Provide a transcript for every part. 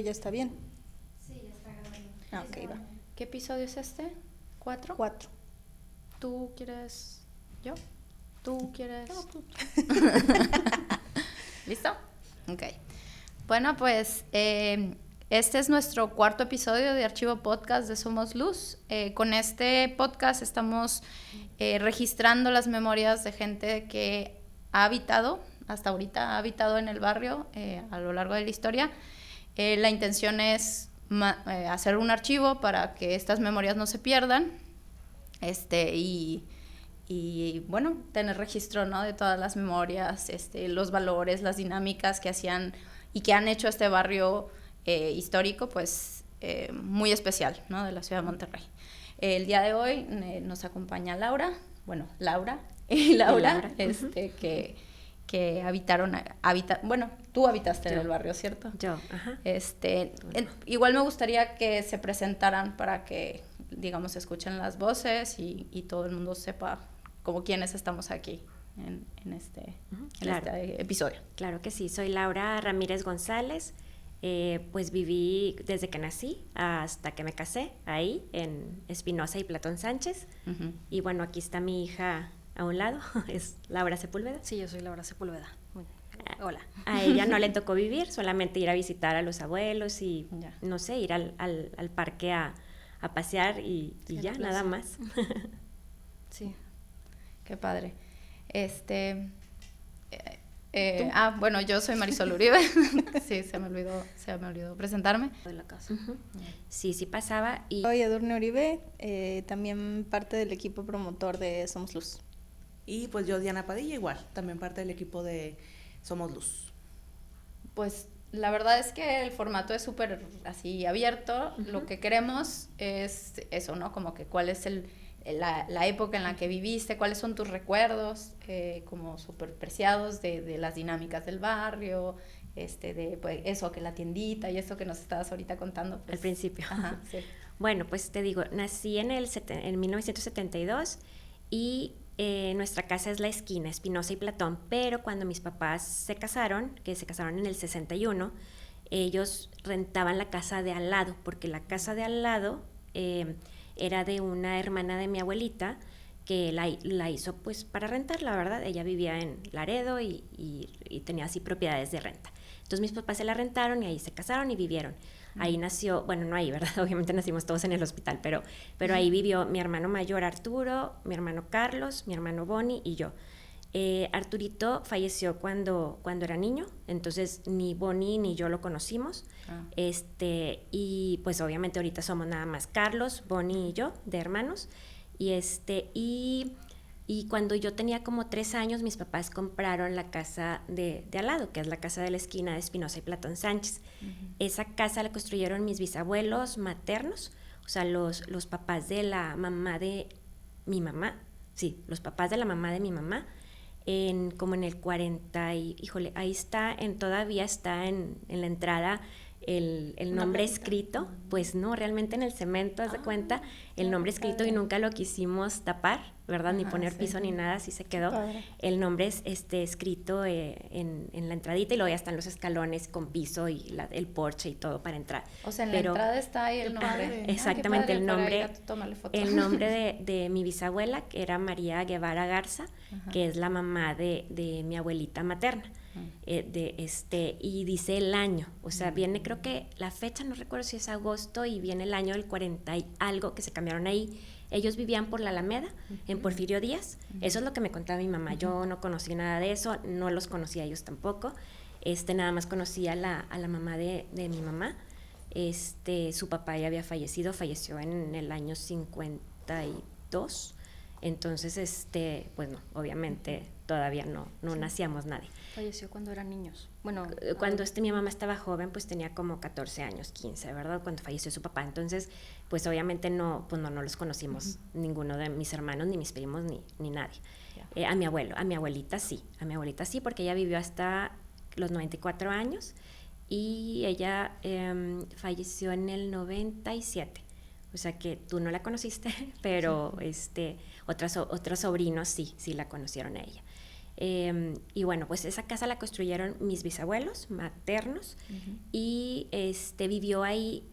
ya está bien. Sí, ya está grabando. Ah, ok, va. ¿Qué episodio es este? ¿4? 4. ¿Tú quieres yo? ¿Tú quieres? No, pues. ¿Listo? Ok. Bueno, pues este es nuestro 4º episodio de Archivo Podcast de Somos Luz. Con este podcast estamos registrando las memorias de gente que ha habitado, hasta ahorita ha habitado en el barrio a lo largo de la historia. La intención es hacer un archivo para que estas memorias no se pierdan y bueno, tener registro, ¿no?, de todas las memorias, los valores, las dinámicas que hacían y que han hecho este barrio histórico, pues muy especial, ¿no?, de la ciudad de Monterrey. El día de hoy nos acompaña Laura, que habitaron, bueno, tú habitaste en el barrio, ¿cierto? Yo, ajá. Igual me gustaría que se presentaran para que, digamos, escuchen las voces y todo el mundo sepa como quiénes estamos aquí en este episodio. Claro que sí, soy Laura Ramírez González, pues viví desde que nací hasta que me casé ahí en Espinosa y Platón Sánchez, y bueno, aquí está mi hija a un lado, es Laura Sepúlveda. Sí, yo soy Laura Sepúlveda. Hola. A ella no le tocó vivir, solamente ir a visitar a los abuelos y, no sé, ir al parque a pasear y ya, nada más. Sí, qué padre. Bueno, yo soy Marisol Uribe. Sí, se me olvidó presentarme. De la casa. Sí pasaba. Y Soy Edurne Uribe, también parte del equipo promotor de Somos Luz. Y pues yo, Diana Padilla, igual, también parte del equipo de Somos Luz. Pues la verdad es que el formato es súper así abierto. Lo que queremos es eso, ¿no? Como que cuál es la época en la que viviste, cuáles son tus recuerdos, como súper preciados de las dinámicas del barrio, de pues, eso, que la tiendita y eso que nos estabas ahorita contando. Pues. Al principio. Ajá, sí. Bueno, pues te digo, nací en 1972 y nuestra casa es la esquina, Espinosa y Platón, pero cuando mis papás se casaron, que se casaron en el 61, ellos rentaban la casa de al lado, porque la casa de al lado era de una hermana de mi abuelita que la hizo pues para rentar, la verdad. Ella vivía en Laredo y tenía así propiedades de renta. Entonces mis papás se la rentaron y ahí se casaron y vivieron. Ahí nació, bueno, no ahí, ¿verdad? Obviamente nacimos todos en el hospital, pero ahí vivió mi hermano mayor Arturo, mi hermano Carlos, mi hermano Bonnie y yo. Arturito falleció cuando era niño, entonces ni Bonnie ni yo lo conocimos. Y pues obviamente ahorita somos nada más Carlos, Bonnie y yo, de hermanos. Y cuando yo tenía como 3 años, mis papás compraron la casa de al lado, que es la casa de la esquina de Espinosa y Platón Sánchez. Esa casa la construyeron mis bisabuelos maternos, o sea, los papás de la mamá de mi mamá, los papás de la mamá de mi mamá, como en el 40, híjole, ahí está, todavía está en la entrada el nombre escrito, pues no, realmente en el cemento, haz de cuenta, el nombre escrito y nunca lo quisimos tapar, ¿verdad? Ni poner piso ni nada, así se quedó. El nombre es escrito en la entradita y luego ya están los escalones con piso y el porche y todo para entrar. O sea, en la entrada está ahí el nombre. Exactamente, el nombre de mi bisabuela, que era María Guevara Garza, que es la mamá de mi abuelita materna. Y dice el año, o sea, viene, creo que la fecha, no recuerdo si es agosto, y viene el año del 40 y algo que se cambiaron ahí. Ellos vivían por la Alameda, en Porfirio Díaz. Eso es lo que me contaba mi mamá. Yo no conocí nada de eso, no los conocía ellos tampoco. Nada más conocía a la mamá de mi mamá. Su papá ya había falleció en el año 52. Entonces, pues no, obviamente todavía no nacíamos nadie. Falleció cuando eran niños. Bueno, cuando mi mamá estaba joven, pues tenía como 14 años, 15, ¿verdad? Cuando falleció su papá. Entonces, pues obviamente no los conocimos, ninguno de mis hermanos, ni mis primos, ni nadie. A mi abuelita sí, porque ella vivió hasta los 94 años y ella falleció en el 97. O sea que tú no la conociste, pero otros sobrinos sí la conocieron a ella. Y bueno, pues esa casa la construyeron mis bisabuelos maternos y vivió ahí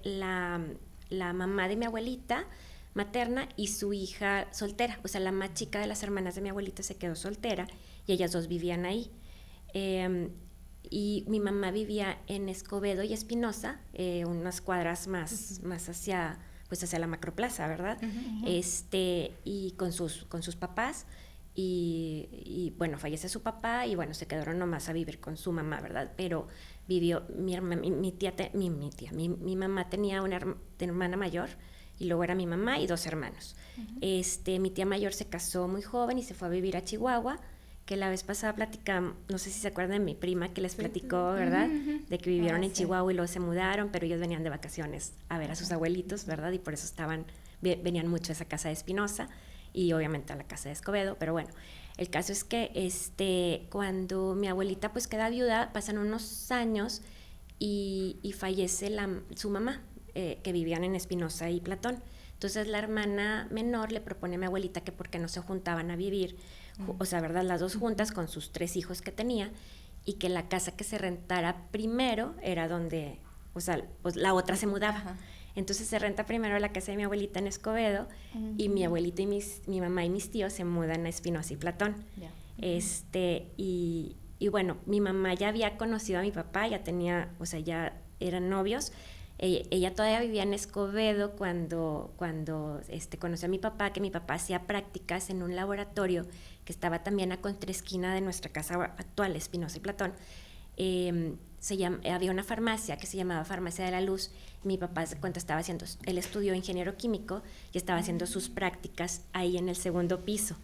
la mamá de mi abuelita materna y su hija soltera. O sea, la más chica de las hermanas de mi abuelita se quedó soltera y ellas dos vivían ahí. Y mi mamá vivía en Escobedo y Espinosa, unas cuadras más hacia la Macroplaza, ¿verdad? Y con sus papás. Y bueno, fallece su papá y bueno, se quedaron nomás a vivir con su mamá, ¿verdad? Pero vivió, mi mamá tenía una hermana mayor y luego era mi mamá y 2 hermanos. Mi tía mayor se casó muy joven y se fue a vivir a Chihuahua, que la vez pasada platicamos, no sé si se acuerdan de mi prima que les platicó, ¿verdad? De que vivieron en Chihuahua y luego se mudaron, pero ellos venían de vacaciones a ver a sus abuelitos, ¿verdad? Y por eso venían mucho a esa casa de Espinosa y obviamente a la casa de Escobedo, pero bueno, el caso es que cuando mi abuelita pues queda viuda, pasan unos años y fallece su mamá, que vivían en Espinosa y Platón. Entonces la hermana menor le propone a mi abuelita que por qué no se juntaban a vivir, o sea, ¿verdad? Las dos juntas con sus 3 hijos que tenía, y que la casa que se rentara primero era donde, o sea, pues la otra se mudaba. Entonces se renta primero la casa de mi abuelita en Escobedo y mi abuelita y mi mamá y mis tíos se mudan a Espinosa y Platón. Y bueno, mi mamá ya había conocido a mi papá, ya tenía, o sea, ya eran novios. Ella todavía vivía en Escobedo cuando conoció a mi papá, que mi papá hacía prácticas en un laboratorio que estaba también a contraesquina de nuestra casa actual, Espinosa y Platón. Había una farmacia que se llamaba Farmacia de la Luz. Mi papá, él estudió ingeniero químico y estaba haciendo sus prácticas ahí en el 2º piso.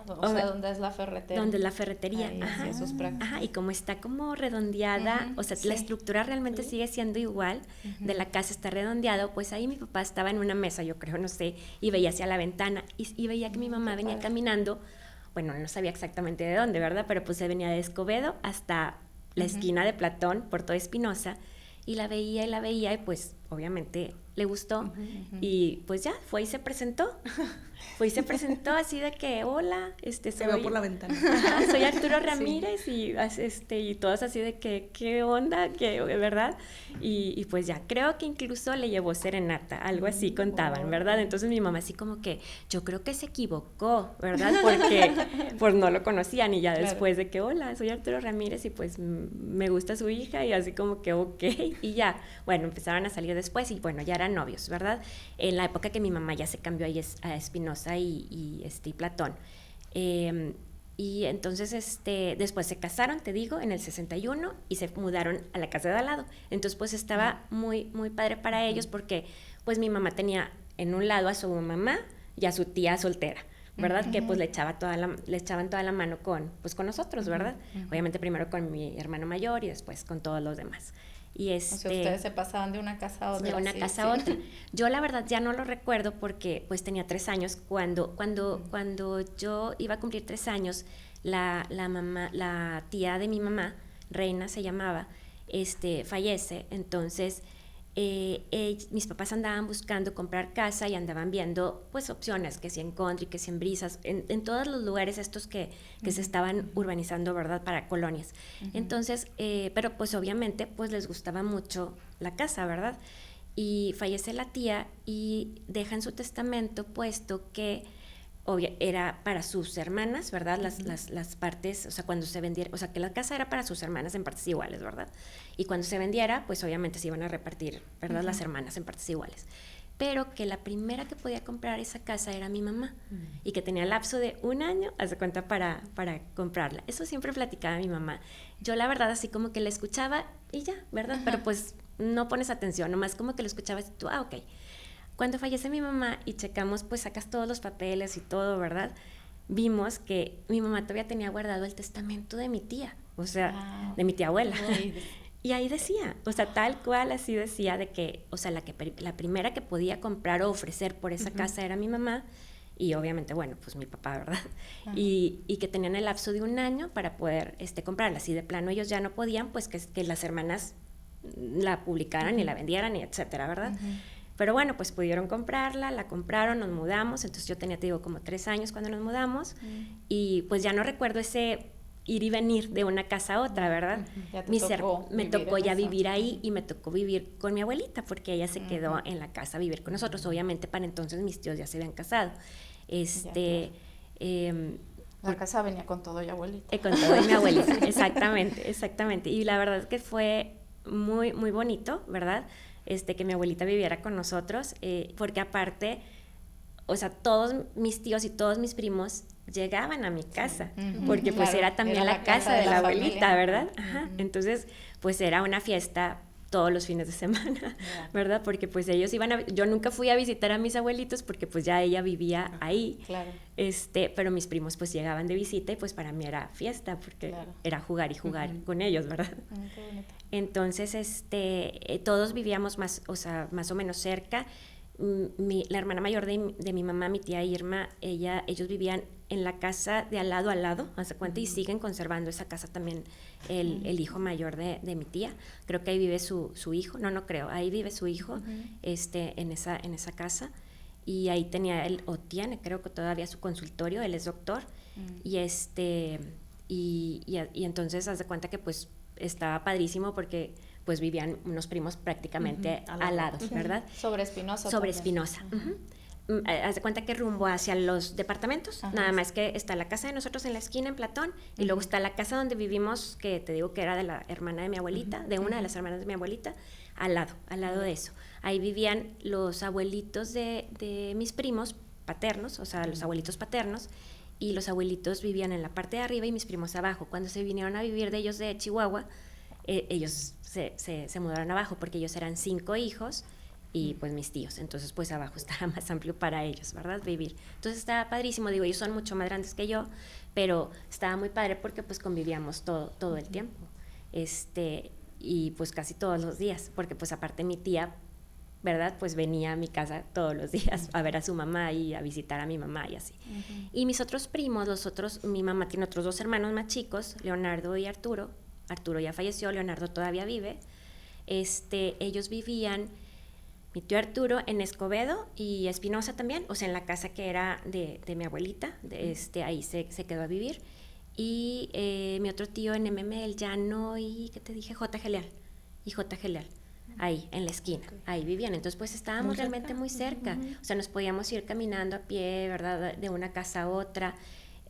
O sea, ¿dónde es la ferretería? Donde es la ferretería. Ahí hacía sus prácticas. Y como está como redondeada, o sea, la estructura realmente sigue siendo igual, de la casa está redondeado, pues ahí mi papá estaba en una mesa, yo creo, no sé, y veía hacia la ventana y veía que mi mamá venía caminando, bueno, no sabía exactamente de dónde, ¿verdad? Pero pues se venía de Escobedo hasta la esquina de Platón, por toda Espinosa, y la veía y pues obviamente le gustó y pues ya fue y se presentó así de que hola, se veo por la ventana. Soy Arturo Ramírez y todos así de que qué onda, ¿verdad? Y pues ya creo que incluso le llevó serenata, algo así contaban, ¿verdad? Entonces mi mamá así como que yo creo que se equivocó, ¿verdad? Porque pues no lo conocían y ya después de que hola, soy Arturo Ramírez y pues me gusta su hija y así como que ok, y ya, bueno, empezaron a salir después y bueno, ya eran novios, ¿verdad? En la época que mi mamá ya se cambió ahí a Espinosa y Platón. Y entonces después se casaron, te digo, en el 61 y se mudaron a la casa de al lado. Entonces pues estaba muy, muy padre para ellos porque pues mi mamá tenía en un lado a su mamá y a su tía soltera, ¿verdad? Que pues le echaban toda la mano con nosotros, ¿verdad? Obviamente primero con mi hermano mayor y después con todos los demás. Y o sea, ustedes se pasaban de una casa a otra. De una casa a otra. Yo la verdad ya no lo recuerdo porque pues tenía 3 años. Cuando yo iba a cumplir 3 años, la tía de mi mamá, Reina se llamaba, fallece. Entonces mis papás andaban buscando comprar casa y andaban viendo pues opciones, que si en Country, que si en Brisas, en todos los lugares estos que se estaban urbanizando, ¿verdad? Para colonias. Entonces, pero pues obviamente pues les gustaba mucho la casa, ¿verdad? Y fallece la tía y deja en su testamento puesto que era para sus hermanas, ¿verdad? Las partes, o sea, cuando se vendiera, o sea, que la casa era para sus hermanas en partes iguales, ¿verdad? Y cuando se vendiera, pues obviamente se iban a repartir, ¿verdad? Las hermanas en partes iguales. Pero que la primera que podía comprar esa casa era mi mamá y que tenía lapso de 1 año, haz de cuenta, para comprarla. Eso siempre platicaba mi mamá. Yo la verdad así como que la escuchaba y ya, ¿verdad? Pero pues no pones atención, nomás como que lo escuchabas y tú, ok. Cuando fallece mi mamá y checamos, pues sacas todos los papeles y todo, ¿verdad? Vimos que mi mamá todavía tenía guardado el testamento de mi tía, o sea, de mi tía abuela. Y ahí decía, o sea, tal cual así decía de que, o sea, la primera que podía comprar o ofrecer por esa casa era mi mamá y obviamente, bueno, pues mi papá, ¿verdad? Y que tenían el lapso de 1 año para poder comprarla. Si de plano ellos ya no podían, pues que las hermanas la publicaran y la vendieran y etcétera, ¿verdad? Pero bueno, pues pudieron comprarla, la compraron, nos mudamos, entonces yo tenía, te digo, como 3 años cuando nos mudamos, y pues ya no recuerdo ese ir y venir de una casa a otra, ¿verdad? Ya te Me vivir tocó en ya eso. vivir ahí y me tocó vivir con mi abuelita porque ella se quedó en la casa a vivir con nosotros. Obviamente para entonces mis tíos ya se habían casado. La casa venía con todo y abuelita. Con todo y mi abuelita, exactamente. Y la verdad es que fue muy, muy bonito, ¿verdad? Que mi abuelita viviera con nosotros, porque aparte, o sea, todos mis tíos y todos mis primos llegaban a mi casa, porque pues Claro, era también era la casa de la abuelita, familia. ¿verdad? Ajá. Entonces, pues era una fiesta todos los fines de semana, ¿verdad? Porque pues ellos yo nunca fui a visitar a mis abuelitos porque pues ya ella vivía ahí, Claro. pero mis primos pues llegaban de visita y pues para mí era fiesta porque era jugar y jugar con ellos, ¿verdad? Qué bonito. Entonces, todos vivíamos más o menos cerca. La hermana mayor de mi mamá, mi tía Irma, ellos vivían en la casa de al lado, hace cuenta, y siguen conservando esa casa también el hijo mayor de mi tía. Creo que ahí vive su hijo, no creo, ahí vive su hijo en esa casa. Y ahí tenía él, o tiene, creo que todavía su consultorio, él es doctor. Y entonces haz de cuenta que pues estaba padrísimo porque pues vivían unos primos prácticamente al lado, ¿verdad? Sobre Espinosa. Sobre también. Espinosa. Haz de cuenta que rumbo hacia los departamentos, nada más que está la casa de nosotros en la esquina en Platón, y luego está la casa donde vivimos, que te digo que era de la hermana de mi abuelita, de una de las hermanas de mi abuelita, al lado de eso. Ahí vivían los abuelitos de mis primos paternos, o sea, los abuelitos paternos, y los abuelitos vivían en la parte de arriba y mis primos abajo. Cuando se vinieron a vivir de ellos de Chihuahua, ellos se mudaron abajo porque ellos eran 5 hijos y pues mis tíos, entonces pues abajo estaba más amplio para ellos, ¿verdad? Vivir. Entonces estaba padrísimo, digo, ellos son mucho más grandes que yo, pero estaba muy padre porque pues convivíamos todo el tiempo, y pues casi todos los días, porque pues aparte mi tía, ¿verdad? Pues venía a mi casa todos los días a ver a su mamá y a visitar a mi mamá y así. Y mis otros primos, mi mamá tiene otros 2 hermanos más chicos, Leonardo y Arturo. Arturo ya falleció, Leonardo todavía vive. Ellos vivían, mi tío Arturo en Escobedo y Espinosa también, o sea, en la casa que era de mi abuelita, ahí se quedó a vivir. Y mi otro tío en MM, El Llano y, ¿qué te dije? J. Geleal. Ahí, en la esquina, ahí vivían. Entonces, pues estábamos realmente muy cerca. O sea, nos podíamos ir caminando a pie, ¿verdad? De una casa a otra.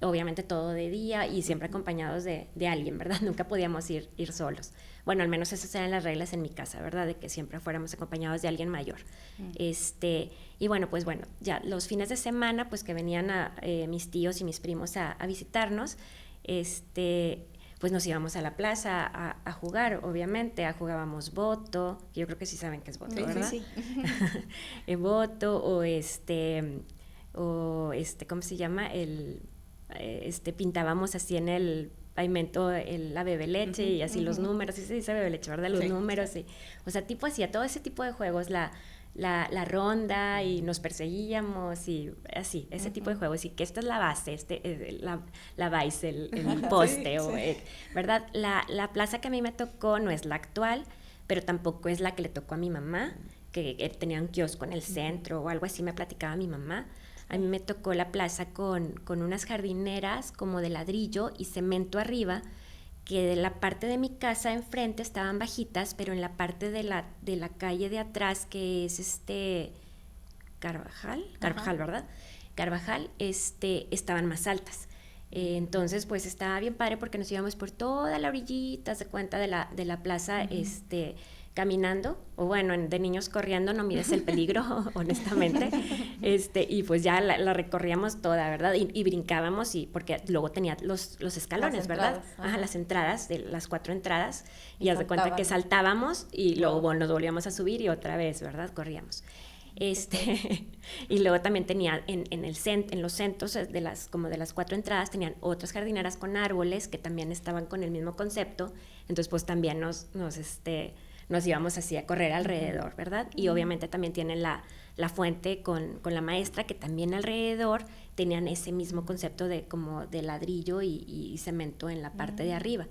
Obviamente todo de día y siempre acompañados de alguien, ¿verdad? Nunca podíamos ir solos. Bueno, al menos esas eran las reglas en mi casa, ¿verdad? De que siempre fuéramos acompañados de alguien mayor. Y bueno, ya los fines de semana, pues que venían mis tíos y mis primos a visitarnos, pues nos íbamos a la plaza a jugar, obviamente, jugábamos boto, que yo creo que sí saben qué es boto, ¿verdad? Sí. Boto ¿cómo se llama? Pintábamos así en el pavimento la bebeleche y así los números, sí se dice bebeleche, ¿verdad? Los números, o sea, tipo hacía todo ese tipo de juegos, la ronda y nos perseguíamos y así, ese tipo de juegos, y que esta es la base, la base, el poste, ¿verdad? La plaza que a mí me tocó no es la actual, pero tampoco es la que le tocó a mi mamá, que tenía un kiosco en el centro o algo así, me platicaba mi mamá. A mí me tocó la plaza con unas jardineras como de ladrillo y cemento arriba, que de la parte de mi casa enfrente estaban bajitas, pero en la parte de la calle de atrás, que es Carvajal, ¿verdad? Carvajal, estaban más altas. Entonces, pues estaba bien padre porque nos íbamos por toda la orillita, se cuenta de la plaza, caminando, o bueno, de niños corriendo, no mides el peligro, honestamente, y pues ya la recorríamos toda, ¿verdad? Y brincábamos, porque luego tenía los escalones, ¿verdad? Las entradas, las 4 entradas, y haz de cuenta que saltábamos, y luego nos volvíamos a subir, y otra vez, ¿verdad? Corríamos. Y luego también tenía en los centros de las 4 entradas, tenían otras jardineras con árboles, que también estaban con el mismo concepto, entonces pues también nos íbamos así a correr alrededor, ¿verdad? Y obviamente también tienen la fuente con la maestra, que también alrededor tenían ese mismo concepto como de ladrillo y cemento en la parte de arriba.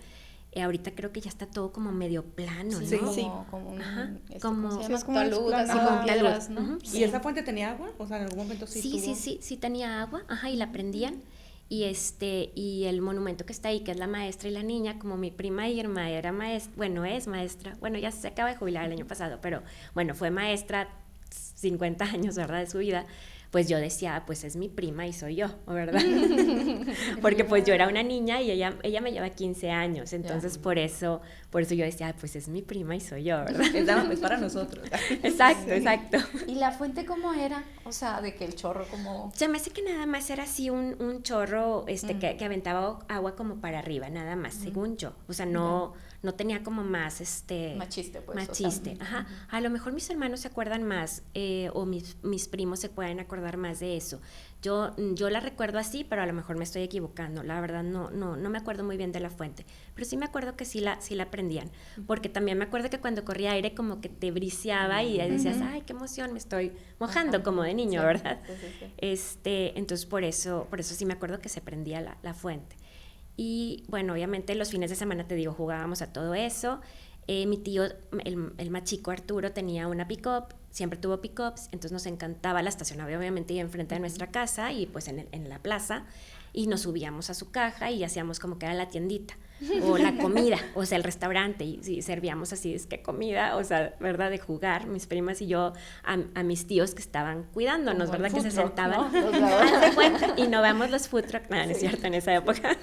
Ahorita creo que ya está todo como medio plano, Sí, ¿no? sí. Como un, Ajá, ¿cómo como- se Sí, llama? es como Talud, explanada. así con Ajá. piedras, ¿no? Ujú. ¿Y Sí. esa fuente tenía agua? O sea, en algún momento sí Sí, estuvo... sí tenía agua, ajá, y la prendían. Y el monumento que está ahí, que es la maestra y la niña, como mi prima Irma era maestra, bueno, es maestra, bueno, ya se acaba de jubilar el año pasado, pero bueno, fue maestra 50 años, ¿verdad?, de su vida. Pues yo decía, pues es mi prima y soy yo, ¿verdad? Porque pues yo era una niña y ella me lleva 15 años, entonces por eso yo decía, pues es mi prima y soy yo, ¿verdad? Es para nosotros. Exacto. ¿Y la fuente cómo era? O sea, de que el chorro como... Se me hace que nada más era así un chorro que aventaba agua como para arriba, nada más, según yo. O sea, no tenía como más Más chiste, pues. más o sea, chiste. Ajá. A lo mejor mis hermanos se acuerdan más, o mis primos se pueden acordar más de eso. Yo la recuerdo así, pero a lo mejor me estoy equivocando. La verdad no me acuerdo muy bien de la fuente. Pero sí me acuerdo que sí la prendían. Porque también me acuerdo que cuando corría aire como que te briseaba y decías, ay, qué emoción, me estoy mojando como de niño, sí, ¿verdad? sí. Entonces por eso sí me acuerdo que se prendía la fuente. Y bueno, obviamente los fines de semana, te digo, jugábamos a todo eso. Mi tío, el más chico, Arturo, tenía una pick-up, siempre tuvo pick-ups, entonces nos encantaba, la estacionaba obviamente ahí enfrente de nuestra casa y pues en la plaza, y nos subíamos a su caja y hacíamos como que era la tiendita, o la comida, o sea, el restaurante, y servíamos así, es que comida, o sea, ¿verdad?, de jugar, mis primas y yo, a mis tíos que estaban cuidándonos, Como ¿verdad?, el que se food truck, sentaban, ¿no? haz de cuenta, y no veamos los food truck, nada, no es cierto, en esa época,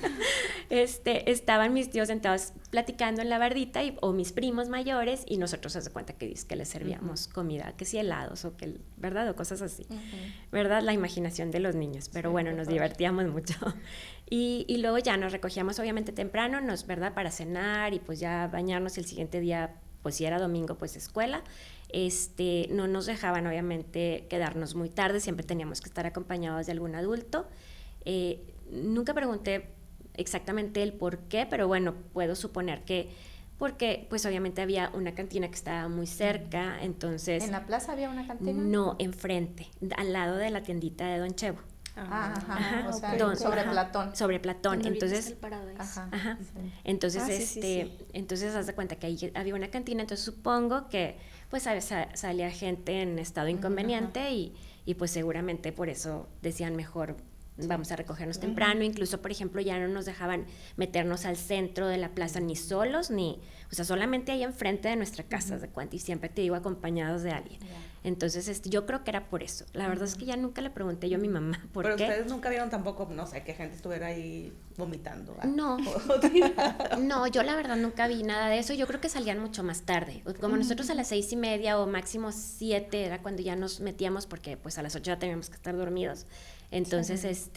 estaban mis tíos sentados platicando en la bardita, o mis primos mayores, y nosotros, haz de cuenta que les servíamos comida, que si helados, o que, ¿verdad?, o cosas así, ¿verdad?, la imaginación de los niños, pero Sí, bueno, qué nos padre. divertíamos mucho. Y luego ya nos recogíamos obviamente temprano, ¿verdad?, para cenar y pues ya bañarnos, y el siguiente día, pues si era domingo, pues escuela. No nos dejaban obviamente quedarnos muy tarde, siempre teníamos que estar acompañados de algún adulto. Nunca pregunté exactamente el por qué, pero bueno, puedo suponer que porque pues obviamente había una cantina que estaba muy cerca, entonces... ¿En la plaza había una cantina? No, enfrente, al lado de la tiendita de Don Chevo. Ajá, o sea, ok. sobre Ajá. Platón. Sobre Platón, Donde ahorita entonces... está el Paradise. Ajá. Sí. Entonces, sí. entonces haz de cuenta que ahí había una cantina, entonces supongo que pues salía gente en estado inconveniente y pues seguramente por eso decían mejor vamos a recogernos temprano, incluso por ejemplo ya no nos dejaban meternos al centro de la plaza ni solos, o sea, solamente ahí enfrente de nuestra casa, haz de cuenta, y siempre te digo acompañados de alguien. Entonces, yo creo que era por eso. La verdad es que ya nunca le pregunté yo a mi mamá por Pero qué. ustedes nunca vieron tampoco, no sé, que gente estuviera ahí vomitando. No, no, yo la verdad nunca vi nada de eso. Yo creo que salían mucho más tarde. Como nosotros a las 6:30 o máximo 7 era cuando ya nos metíamos, porque pues a las 8 ya teníamos que estar dormidos. Entonces,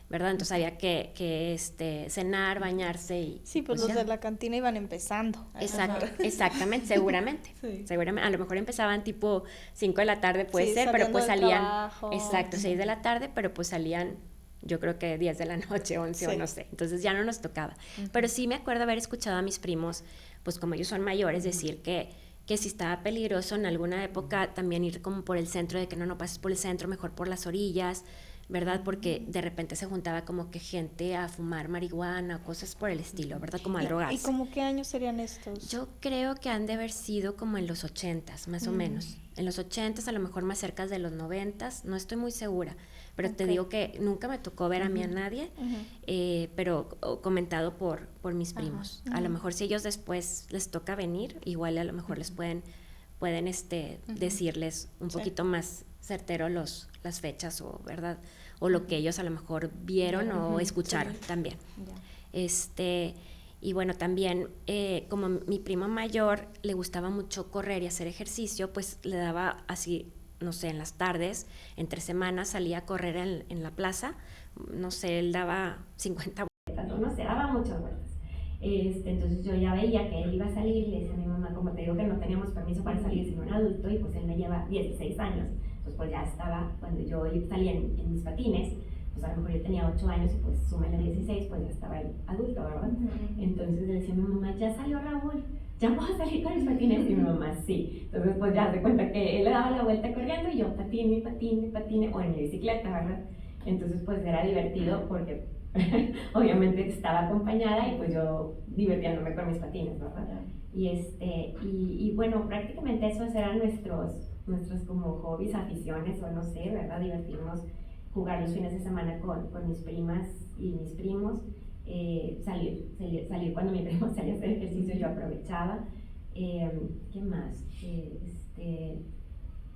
¿verdad? Entonces había que cenar, bañarse y... Sí, pues los ya. de la cantina iban empezando. Exactamente, seguramente. Sí. Seguramente, a lo mejor empezaban tipo 5 de la tarde, puede Sí, ser, pero pues saliendo del salían... trabajo. Exacto, 6 de la tarde, pero pues salían... Yo creo que 10 de la noche, 11 o Sí. no sé. Entonces ya no nos tocaba. Pero sí me acuerdo haber escuchado a mis primos, pues como ellos son mayores, decir que si estaba peligroso en alguna época también ir como por el centro, de que no pases por el centro, mejor por las orillas, ¿verdad? Porque de repente se juntaba como que gente a fumar marihuana o cosas por el estilo, ¿verdad? Como a drogarse. ¿Y como qué años serían estos? Yo creo que han de haber sido como en los 80s, más o menos. En los 80s, a lo mejor más cerca de los 90s, no estoy muy segura. Pero te digo que nunca me tocó ver a mí a nadie, pero comentado por mis primos. A lo mejor si ellos después les toca venir, igual a lo mejor les pueden decirles un poquito más certero las fechas o verdad o lo que ellos a lo mejor vieron o escucharon también. Y bueno, también como mi primo mayor le gustaba mucho correr y hacer ejercicio, pues le daba así, no sé, en las tardes, entre semanas salía a correr en la plaza, no sé, él daba 50 vueltas, no sé, daba muchas vueltas. Entonces yo ya veía que él iba a salir y le decía a mi mamá, como te digo que no teníamos permiso para salir sino un adulto, y pues él me lleva 16 años, entonces pues ya estaba, cuando yo salía en mis patines, pues a lo mejor yo tenía 8 años y pues súmale 16, pues ya estaba el adulto, ¿verdad? Entonces le decía a mi mamá, ya salió Raúl, ¿ya puedo salir con mis patines? Y mi mamá, sí. Entonces pues ya se cuenta que él le daba la vuelta corriendo y yo patine, o en mi bicicleta, ¿verdad? Entonces pues era divertido porque obviamente estaba acompañada y pues yo divirtiéndome con mis patines, ¿verdad? Y bueno, prácticamente esos eran nuestros como hobbies, aficiones o no sé, ¿verdad? Divertirnos, jugar los fines de semana con mis primas y mis primos, salir cuando mi primo salía a hacer ejercicio, yo aprovechaba. ¿Qué más?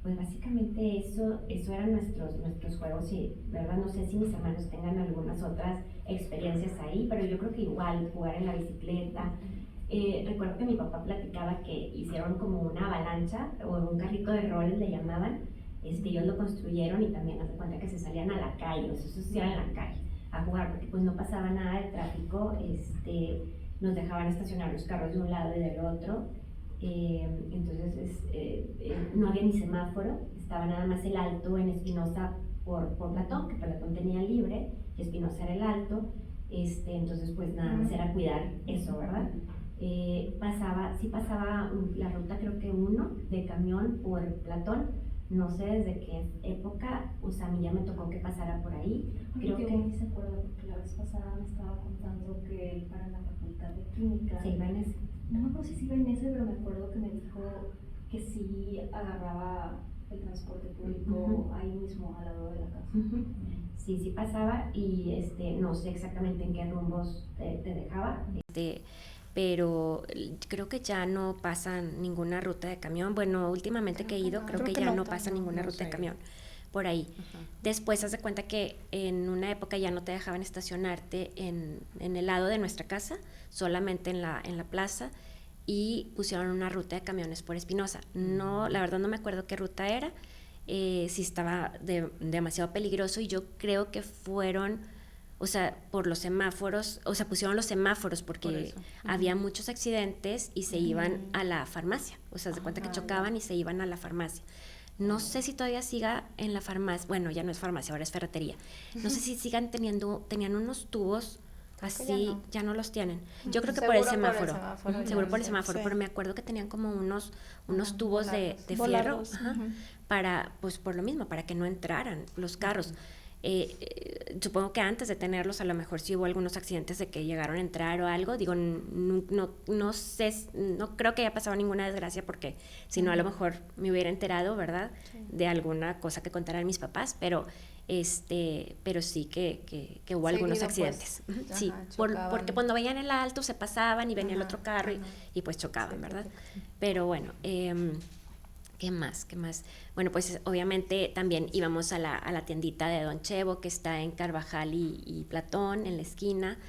Pues básicamente eso eran nuestros juegos y, ¿verdad? No sé si mis hermanos tengan algunas otras experiencias ahí, pero yo creo que igual, jugar en la bicicleta. Recuerdo que mi papá platicaba que hicieron como una avalancha o un carrito de rol, le llamaban. Ellos lo construyeron y también hace cuenta que se salían a la calle, eso se hacía en la calle a jugar, porque pues no pasaba nada de tráfico, nos dejaban estacionar los carros de un lado y del otro. Entonces no había ni semáforo, estaba nada más el alto en Espinosa por Platón, que Platón tenía libre y Espinosa era el alto, entonces pues nada más era cuidar eso, ¿verdad? Sí pasaba la ruta creo que 1 de camión por Platón, no sé desde qué época, o sea, a mí ya me tocó que pasara por ahí. Creo que ni se acuerda porque la vez pasada me estaba contando que para la facultad de química se iba en ese. No me acuerdo si iba en ese, pero me acuerdo que me dijo que sí agarraba el transporte público ahí mismo, al lado de la casa. Sí pasaba y no sé exactamente en qué rumbos te dejaba. Pero creo que ya no pasa ninguna ruta de camión. Bueno, últimamente que he ido, creo que ya no pasa ninguna ruta de camión por ahí. Después haz de cuenta que en una época ya no te dejaban estacionarte en el lado de nuestra casa, solamente en la plaza, y pusieron una ruta de camiones por Espinosa. No, la verdad no me acuerdo qué ruta era, si estaba demasiado peligroso, y yo creo que fueron, o sea, por los semáforos, o sea, pusieron los semáforos porque había muchos accidentes y se iban a la farmacia, o sea, se cuenta que chocaban y se iban a la farmacia. No sé si todavía siga en la farmacia, bueno, ya no es farmacia, ahora es ferretería. No sé si tenían unos tubos así, ya no los tienen. Yo creo que por el semáforo. Seguro por el semáforo, pero me acuerdo que tenían como unos tubos de fierro para, pues por lo mismo, para que no entraran los carros. Supongo que antes de tenerlos a lo mejor sí hubo algunos accidentes de que llegaron a entrar o algo, digo, no sé, no creo que haya pasado ninguna desgracia, porque si no a lo mejor me hubiera enterado, ¿verdad? De alguna cosa que contaran mis papás, pero sí que hubo algunos accidentes. Pues, sí, porque cuando veían el alto se pasaban y venía el otro carro y pues chocaban, ¿verdad? Pero bueno, ¿qué más? Bueno, pues obviamente también íbamos a la tiendita de Don Chevo, que está en Carvajal y Platón, en la esquina.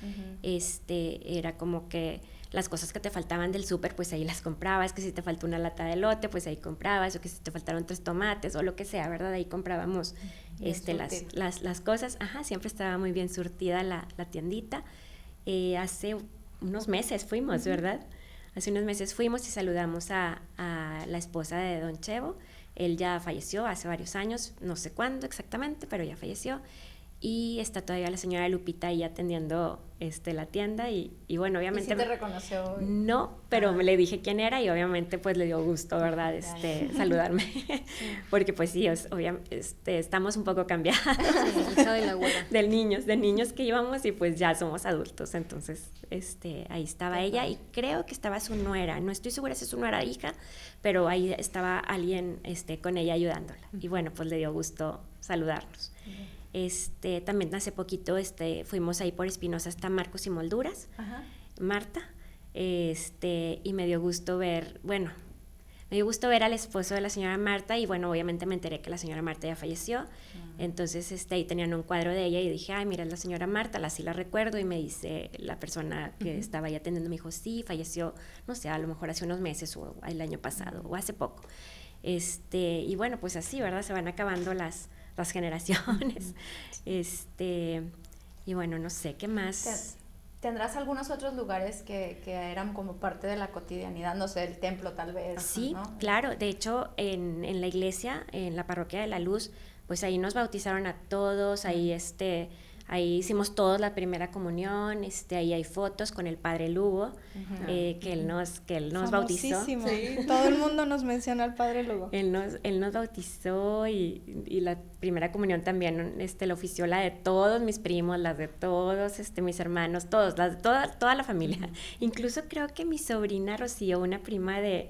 Era como que las cosas que te faltaban del súper, pues ahí las comprabas, que si te faltó una lata de elote, pues ahí comprabas, o que si te faltaron 3 tomates, o lo que sea, ¿verdad? Ahí comprábamos las cosas. Siempre estaba muy bien surtida la tiendita. Hace unos meses fuimos, ¿verdad? Hace unos meses fuimos y saludamos a la esposa de Don Chevo. Él ya falleció hace varios años, no sé cuándo exactamente, pero ya falleció. Y está todavía la señora Lupita ahí atendiendo la tienda y bueno, obviamente... ¿Y sí te reconoció? No, pero le dije quién era y obviamente pues le dio gusto, ¿verdad? Saludarme. Porque pues sí, obviamente estamos un poco cambiados. Hija de la abuela. de niños que íbamos y pues ya somos adultos. Entonces, ahí estaba ella y creo que estaba su nuera. No estoy segura si su nuera hija, pero ahí estaba alguien con ella ayudándola. Y bueno, pues le dio gusto saludarnos. También hace poquito fuimos ahí por Espinosa hasta Marcos y Molduras, Marta, y me dio gusto ver al esposo de la señora Marta y bueno, obviamente me enteré que la señora Marta ya falleció. Entonces ahí tenían un cuadro de ella y dije, ay, mira, es la señora Marta, sí la recuerdo, y me dice la persona que estaba ahí atendiendo, me dijo, sí, falleció, no sé, a lo mejor hace unos meses o el año pasado o hace poco. Y bueno, pues así, ¿verdad? Se van acabando las generaciones. Y bueno, no sé, ¿qué más? ¿Tendrás algunos otros lugares que eran como parte de la cotidianidad? No sé, el templo tal vez. Sí, ¿no? claro. De hecho, en la iglesia, en la parroquia de la Luz, pues ahí nos bautizaron a todos, ahí Ahí hicimos todos la primera comunión, ahí hay fotos con el padre Lugo, que él nos bautizó. Famosísimo. Todo el mundo nos menciona al padre Lugo. Él nos bautizó y la primera comunión también la ofició la de todos mis primos, las de todos mis hermanos, todos, las de toda la familia. Incluso creo que mi sobrina Rocío, una prima de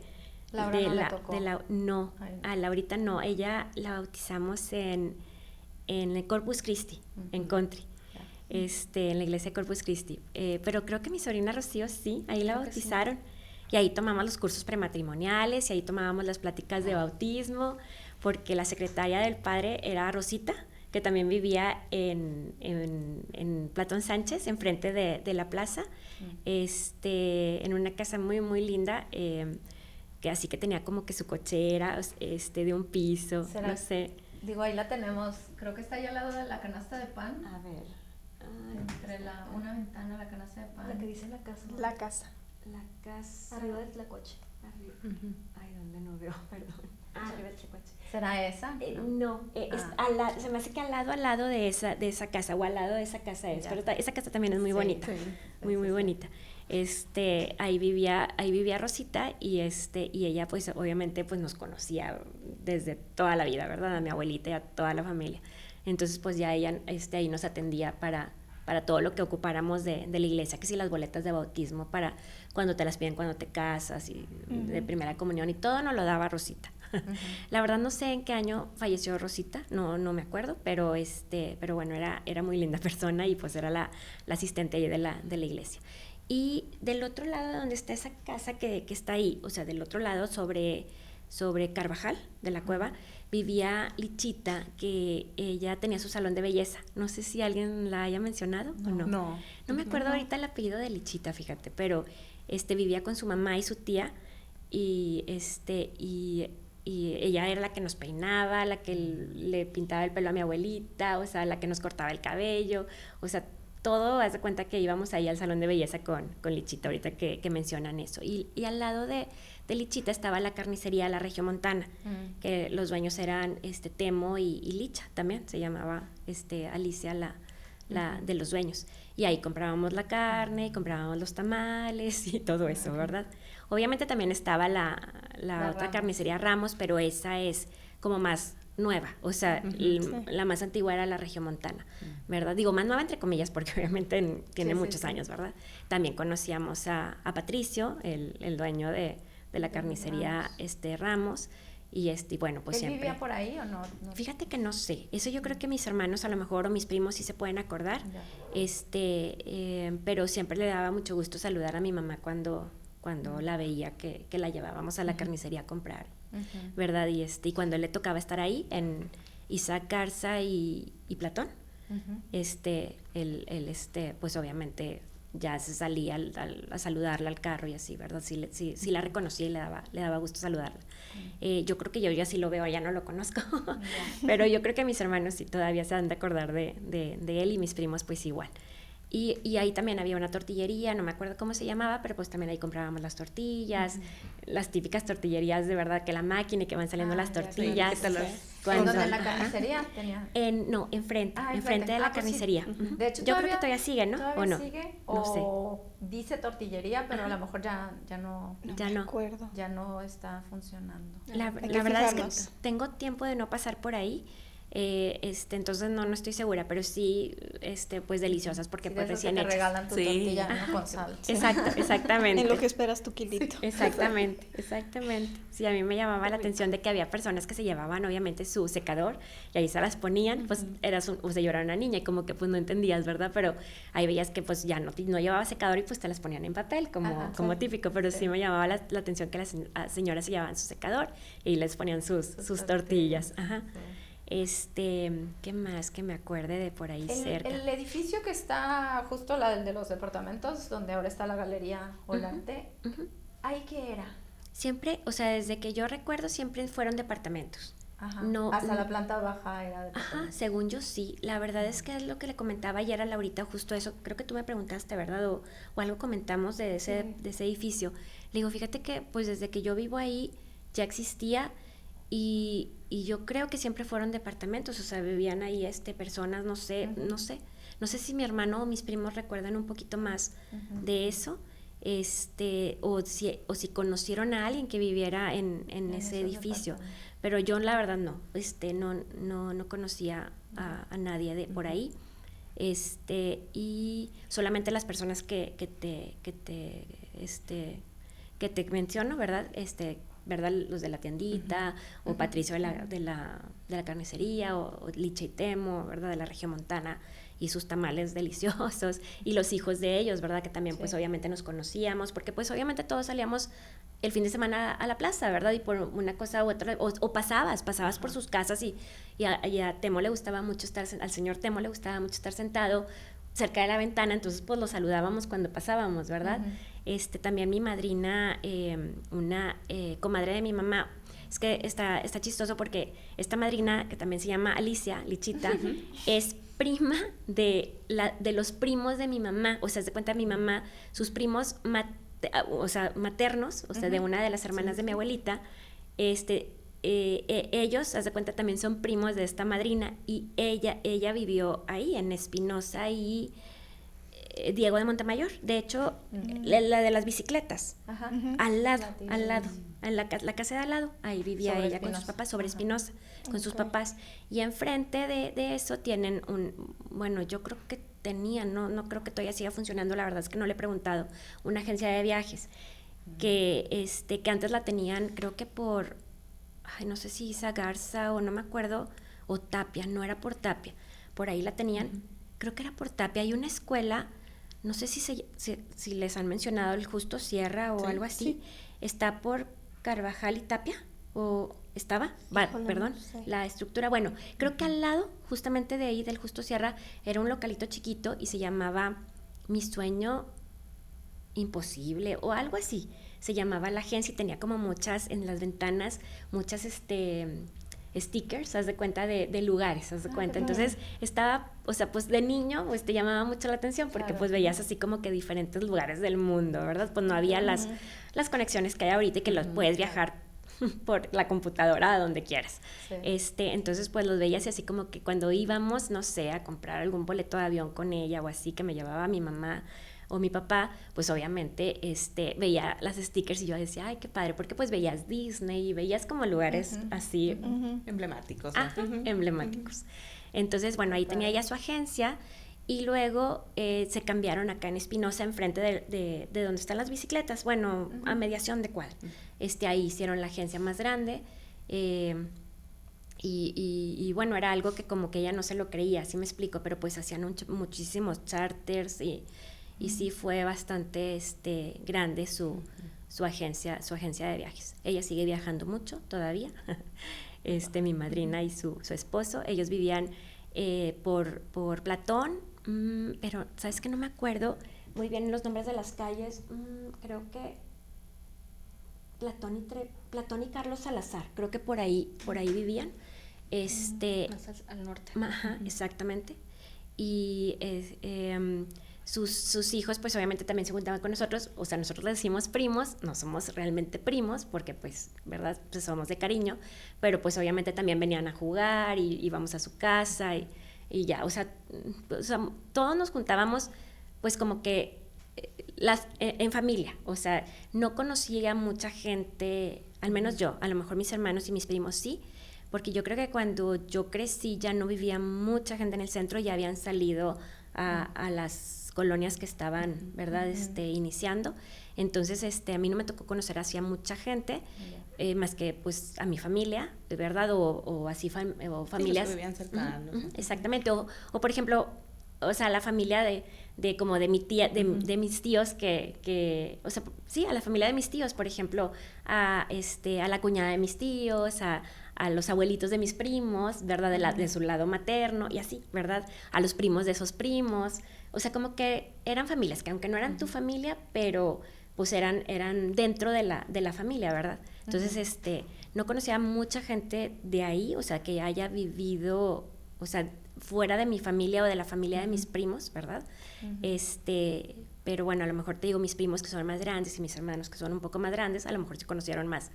Laura no le tocó. A Laurita no, ella la bautizamos en el Corpus Christi, en Country. En la iglesia de Corpus Christi. Pero creo que mi sobrina Rocío sí, ahí la bautizaron. Sí. Y ahí tomamos los cursos prematrimoniales y ahí tomábamos las pláticas de bautismo, porque la secretaria del padre era Rosita, que también vivía en Platón Sánchez, enfrente de la plaza, en una casa muy, muy linda, que así que tenía como que su cochera, de un piso, no sé. Digo, ahí la tenemos, creo que está ahí al lado de la canasta de pan. A ver. Entre una ventana, la canasta de pan. La que dice la casa. La casa. La casa. Arriba del tlacoche. Arriba. Ay, ¿dónde no veo? Perdón. Arriba del tlacoche. ¿Será esa? No, se me hace que al lado de esa casa, o al lado de esa casa es, pero esa casa también es muy bonita, muy bonita. Ahí vivía Rosita y ella pues obviamente pues nos conocía desde toda la vida, ¿verdad? A mi abuelita y a toda la familia. Entonces pues ya ella ahí nos atendía para todo lo que ocupáramos de la iglesia, que si las boletas de bautismo para cuando te las piden cuando te casas y de primera comunión y todo nos lo daba Rosita. La verdad no sé en qué año falleció Rosita, no me acuerdo, pero bueno, era muy linda persona y pues era la asistente ahí de la iglesia. Y del otro lado donde está esa casa que está ahí, o sea, del otro lado sobre Carvajal de la Cueva, vivía Lichita, que ella tenía su salón de belleza. No sé si alguien la haya mencionado o no. No me acuerdo ahorita el apellido de Lichita, fíjate, pero vivía con su mamá y su tía y ella era la que nos peinaba, la que le pintaba el pelo a mi abuelita, o sea, la que nos cortaba el cabello, o sea, todo, haz de cuenta que íbamos ahí al salón de belleza con Lichita, ahorita que mencionan eso. Y al lado de Lichita estaba la carnicería La Regiomontana, que los dueños eran Temo y Licha también, se llamaba Alicia la de los dueños. Y ahí comprábamos la carne, y comprábamos los tamales y todo eso, ¿verdad? Obviamente también estaba la otra Ramos. Carnicería Ramos, pero esa es como más nueva, o sea, la más antigua era la Regiomontana, ¿verdad? Digo, más nueva entre comillas, porque obviamente tiene muchos años, ¿verdad? También conocíamos a Patricio, el dueño de la carnicería Ramos, y bueno, pues ¿Él siempre... vivía por ahí o no? Fíjate que no sé, eso yo creo que mis hermanos a lo mejor o mis primos sí se pueden acordar, pero siempre le daba mucho gusto saludar a mi mamá cuando la veía que la llevábamos a la carnicería a comprar, ¿verdad? Y cuando le tocaba estar ahí en Isaac Garza y Platón, él pues obviamente ya se salía a saludarla al carro y así, ¿verdad? Sí la reconocía y le daba gusto saludarla. Yo creo que yo ya sí lo veo, ya no lo conozco, pero yo creo que mis hermanos sí todavía se han de acordar de él y mis primos pues igual. Y ahí también había una tortillería, no me acuerdo cómo se llamaba, pero pues también ahí comprábamos las tortillas, las típicas tortillerías de verdad, que la máquina y que van saliendo las tortillas. ¿En dónde en la carnicería tenía? Enfrente de la carnicería. De hecho, yo creo que todavía sigue, ¿no? ¿Todavía ¿O no? sigue? No sé. O dice tortillería, pero a lo mejor ya no Ya no. Acuerdo. ya no está funcionando. La que verdad es fijarnos. que tengo tiempo de no pasar por ahí, entonces no estoy segura, pero sí, pues deliciosas porque Sí, pues de esos que recién te hechas. regalan tu Sí. tortilla ¿no? con sal. Exactamente. En lo que esperas tu kilito. Exactamente. Sí, a mí me llamaba la atención de que había personas que se llevaban obviamente su secador y ahí se las ponían, pues o sea, yo era una niña y como que pues no entendías, ¿verdad? Pero ahí veías que pues ya no llevaba secador y pues te las ponían en papel como típico, pero sí me llamaba la atención que las señoras se llevaban su secador y les ponían sus tortillas. Ajá. ¿Qué más que me acuerde de por ahí cerca? El edificio que está justo el de los departamentos, donde ahora está la Galería Volante, ¿ahí qué era? Siempre, o sea, desde que yo recuerdo siempre fueron departamentos. Ajá. No, Hasta la planta baja era de Ajá, según yo sí. La verdad es que es lo que le comentaba ayer a Laurita, justo eso. Creo que tú me preguntaste, ¿verdad? O algo comentamos de ese edificio. Le digo, fíjate que pues desde que yo vivo ahí ya existía y yo creo que siempre fueron departamentos, o sea, vivían ahí personas, no sé. No sé si mi hermano o mis primos recuerdan un poquito más de eso, o si conocieron a alguien que viviera en ese edificio. Pero yo la verdad no, no conocía a nadie de por ahí. Y solamente las personas que te menciono, ¿verdad? ¿Verdad? Los de la tiendita, o Patricio de la carnicería, o Licha y Temo, ¿verdad? De la región montana, y sus tamales deliciosos, y los hijos de ellos, ¿verdad? Que también pues obviamente nos conocíamos, porque pues obviamente todos salíamos el fin de semana a la plaza, ¿verdad? Y por una cosa u otra, o pasabas por sus casas, y a Temo le gustaba mucho al señor Temo le gustaba mucho estar sentado cerca de la ventana, entonces pues lo saludábamos cuando pasábamos, ¿verdad? También mi madrina, una comadre de mi mamá, es que está chistoso porque esta madrina, que también se llama Alicia, Lichita, es prima de los primos de mi mamá, o sea, se cuenta mi mamá, sus primos maternos, o sea, de una de las hermanas de mi abuelita, ellos, haz de cuenta, también son primos de esta madrina, y ella vivió ahí en Espinosa y Diego de Montemayor, de hecho, la de las bicicletas, al lado, en la casa de al lado, ahí vivía sobre ella Espinosa. Con sus papás, sobre Espinosa, con sus papás, y enfrente de eso tienen bueno, yo creo que tenían, no creo que todavía siga funcionando, la verdad es que no le he preguntado, una agencia de viajes, que antes la tenían, creo que por, no sé si Isa Garza o no me acuerdo, o Tapia, no era por Tapia, por ahí la tenían, creo que era por Tapia. Hay una escuela, no sé si les han mencionado el Justo Sierra o algo así, está por Carvajal y Tapia, o estaba, perdón, la estructura, bueno, creo que al lado, justamente de ahí, del Justo Sierra, era un localito chiquito y se llamaba Mi Sueño Imposible, o algo así, se llamaba la agencia, y tenía como muchas, en las ventanas, muchas stickers, haz de cuenta, de lugares, haz de cuenta. Entonces estaba, o sea, pues de niño, pues te llamaba mucho la atención, porque pues veías así como que diferentes lugares del mundo, ¿verdad? Pues no había las conexiones que hay ahorita, y que los puedes viajar por la computadora a donde quieras. Entonces pues los veías, y así como que cuando íbamos, no sé, a comprar algún boleto de avión con ella o así, que me llevaba mi mamá o mi papá, pues obviamente veía las stickers, y yo decía, ay, qué padre, porque pues veías Disney y veías como lugares así emblemáticos, ¿no? Emblemáticos. Entonces, bueno, ahí tenía ya su agencia, y luego se cambiaron acá en Espinosa, enfrente de donde están las bicicletas, bueno, a mediación de cuadra. Ahí hicieron la agencia más grande, y bueno, era algo que como que ella no se lo creía, así me explico, pero pues hacían muchísimos charters, y sí fue bastante grande su agencia de viajes. Ella sigue viajando mucho todavía, mi madrina y su esposo. Ellos vivían por Platón, pero sabes que no me acuerdo muy bien los nombres de las calles. Creo que Platón y Carlos Salazar, creo que por ahí vivían. Más al norte. Ajá, exactamente. Y sus hijos pues obviamente también se juntaban con nosotros, o sea, nosotros les decimos primos, no somos realmente primos porque pues, ¿verdad? Pues somos de cariño, pero pues obviamente también venían a jugar, y íbamos a su casa, y ya, o sea, todos nos juntábamos pues como que en familia, o sea, no conocía mucha gente, al menos yo, a lo mejor mis hermanos y mis primos sí, porque yo creo que cuando yo crecí ya no vivía mucha gente en el centro, ya habían salido a las colonias que estaban, ¿verdad? Iniciando. Entonces, a mí no me tocó conocer así a mucha gente, más que pues a mi familia, ¿verdad? O así o familias. Sí, los que vivían cercanos. Exactamente. O por ejemplo, o sea, la familia como de mi tía, de mis tíos que, o sea, sí, a la familia de mis tíos, por ejemplo, a la cuñada de mis tíos, a los abuelitos de mis primos, ¿verdad? De su lado materno, y así, ¿verdad? A los primos de esos primos. O sea, como que eran familias, que aunque no eran tu familia, pero pues eran dentro de la familia, ¿verdad? Entonces, no conocía a mucha gente de ahí, o sea, que haya vivido, o sea, fuera de mi familia o de la familia de mis primos, ¿verdad? Pero bueno, a lo mejor te digo, mis primos que son más grandes y mis hermanos que son un poco más grandes, a lo mejor se conocieron más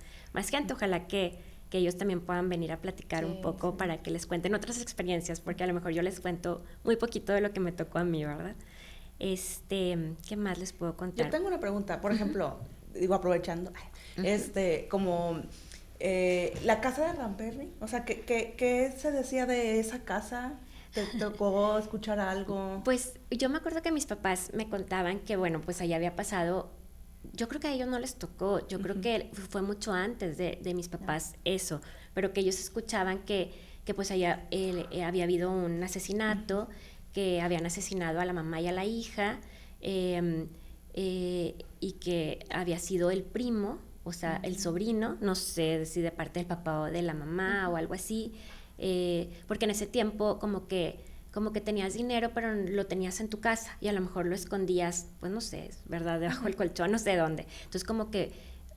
gente. Ojalá que que ellos también puedan venir a platicar un poco para que les cuenten otras experiencias, porque a lo mejor yo les cuento muy poquito de lo que me tocó a mí, ¿verdad? ¿Qué más les puedo contar? Yo tengo una pregunta, por ejemplo, digo, aprovechando, como la casa de Ramberry, o sea, ¿qué se decía de esa casa? ¿Te tocó escuchar algo? Pues yo me acuerdo que mis papás me contaban que, bueno, pues allá había pasado, yo creo que a ellos no les tocó, yo creo que fue mucho antes de mis papás eso, pero que ellos escuchaban que pues allá había habido un asesinato, que habían asesinado a la mamá y a la hija, y que había sido el primo, o sea, el sobrino, no sé si de parte del papá o de la mamá o algo así, porque en ese tiempo como que tenías dinero, pero lo tenías en tu casa y a lo mejor lo escondías, pues no sé, ¿verdad? Debajo del colchón, no sé dónde. Entonces como que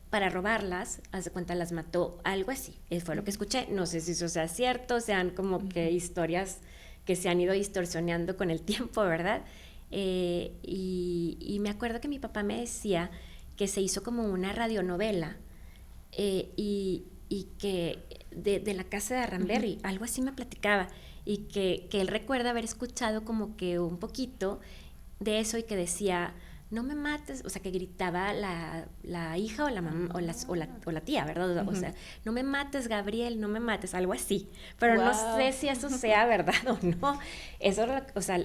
para robarlas, haz de cuenta, las mató, algo así. Fue lo que escuché, no sé si eso sea cierto, sean como que historias que se han ido distorsionando con el tiempo, ¿verdad? Y me acuerdo que mi papá me decía que se hizo como una radionovela y que de la casa de Ramberry, algo así me platicaba, y que él recuerda haber escuchado como que un poquito de eso y que decía, no me mates, o sea, que gritaba la hija o la mamá o la tía, ¿verdad? O sea, no me mates, Gabriel, no me mates, algo así. Pero no sé si eso sea verdad o no. Eso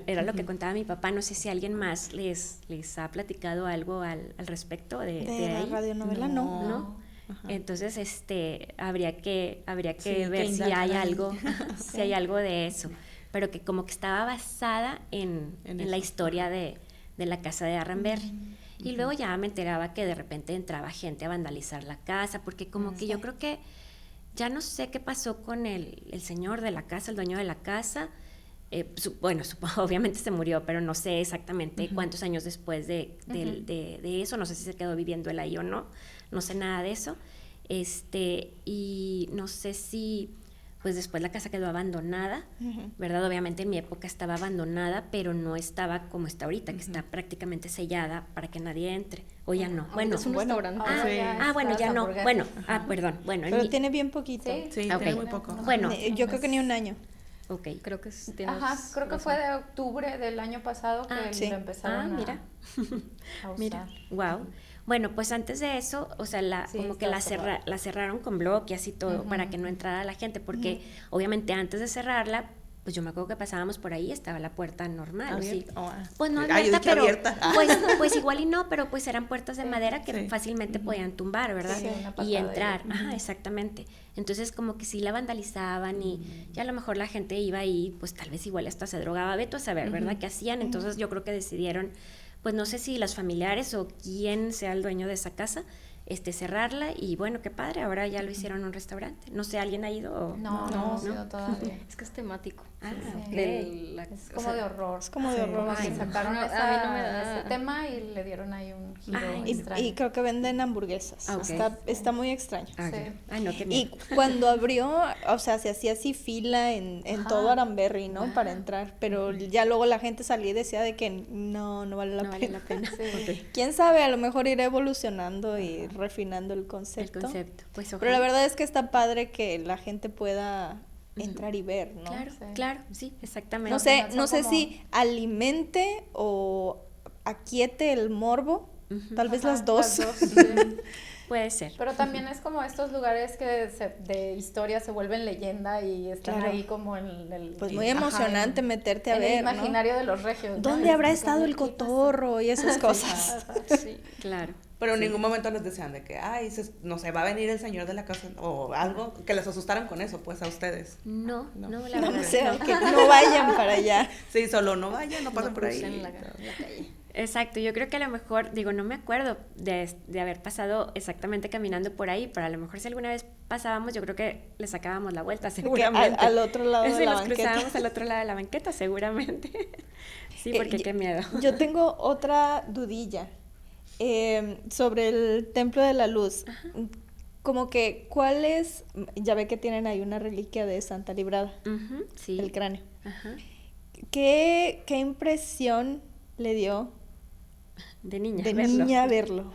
era lo que contaba mi papá. No sé si alguien más les ha platicado algo al respecto de la ahí. radionovela, no. ¿No? Entonces, habría que Sí, ver que si hay indagar. algo, si hay algo de eso. Pero que como que estaba basada en la historia de la casa de Ramberry. Y luego ya me enteraba que de repente entraba gente a vandalizar la casa, porque como que yo creo que ya no sé qué pasó con el señor de la casa, el dueño de la casa. Bueno, obviamente se murió, pero no sé exactamente cuántos años después de eso, no sé si se quedó viviendo él ahí o no sé nada de eso. Y no sé si pues después la casa quedó abandonada, ¿verdad? Obviamente en mi época estaba abandonada, pero no estaba como está ahorita, que está prácticamente sellada para que nadie entre, o ya no. Bueno, es un restaurante. bueno, ya no. Bueno, perdón. Bueno, Pero tiene bien poquito. Sí, Ok. tiene muy poco. Bueno, Yo creo que ni un año. ok. Creo que tienes Creo que razón. fue de octubre del año pasado que sí. lo empezaron Mira. a usar. Mira, wow. Bueno, pues antes de eso, o sea, Sí, como que estaba la cerraron con bloques y todo para que no entrara la gente, porque obviamente antes de cerrarla, pues yo me acuerdo que pasábamos por ahí, estaba la puerta normal, ¿sí? Abierta. Oh, Pues no yo abierta, dije pero abierta. pues igual y no, pero pues eran puertas de madera que Sí. fácilmente podían tumbar, ¿verdad? Sí, una Y patadilla. entrar, exactamente. Entonces como que sí la vandalizaban y ya a lo mejor la gente iba ahí, pues tal vez igual hasta se drogaba, veto a saber, ¿verdad? ¿Qué hacían? Entonces yo creo que decidieron, pues no sé si los familiares o quién sea el dueño de esa casa, cerrarla, y bueno, qué padre, ahora ya lo hicieron un restaurante. No sé, ¿alguien ha ido? O... No, no, todavía. Es que es temático. Sí. Es Es como de horror. Es como de horror. Sí, sí. sacaron A mí no me da. ese tema y le dieron ahí un giro Ay, extraño. Y creo que venden hamburguesas. Ah, ok. Está muy extraño. Ah, Sí. ya. Ay, no, qué Y miedo. cuando abrió, o sea, se hacía así fila en todo Aramberry, ¿no? Para entrar. Pero ya luego la gente salía y decía de que no vale la No pena. vale la pena. Sí. Quién sabe, a lo mejor irá evolucionando y refinando el concepto. El concepto, pues Pero ojalá. la verdad es que está padre que la gente pueda entrar y ver, ¿no? Claro, Sí. claro, sí, exactamente. No sé, Son no sé como- si alimente o aquiete el morbo, tal vez Ajá, las dos. sí. Puede ser. Pero también es como estos lugares que de historia se vuelven leyenda y están Claro. ahí como en el... Pues muy ajá, emocionante en- meterte a en ver, el ¿no? imaginario de los regios. ¿no? ¿Dónde habrá Es como, estado el ¿qué pasó? cotorro y esas cosas? Sí. Claro. Pero en ningún momento les decían de que, no sé, va a venir el señor de la casa o algo, que les asustaran con eso, pues, a ustedes. No, No. la No, verdad. o sea, no. que no vayan para allá. Sí, solo no vayan, no pasen No por ahí. crucen la calle. Exacto, yo creo que a lo mejor, digo, no me acuerdo de haber pasado exactamente caminando por ahí, pero a lo mejor si alguna vez pasábamos, yo creo que le sacábamos la vuelta, De que seguramente. al otro lado Sí, de la nos banqueta. cruzábamos al otro lado de la banqueta, seguramente. Sí, porque qué miedo. Yo tengo otra dudilla sobre el Templo de la Luz. Como que, ¿cuál es? Ya ve que tienen ahí una reliquia de Santa Librada, Ujú, sí. el cráneo. Ajá. ¿Qué impresión le dio De niña. de verlo. niña verlo?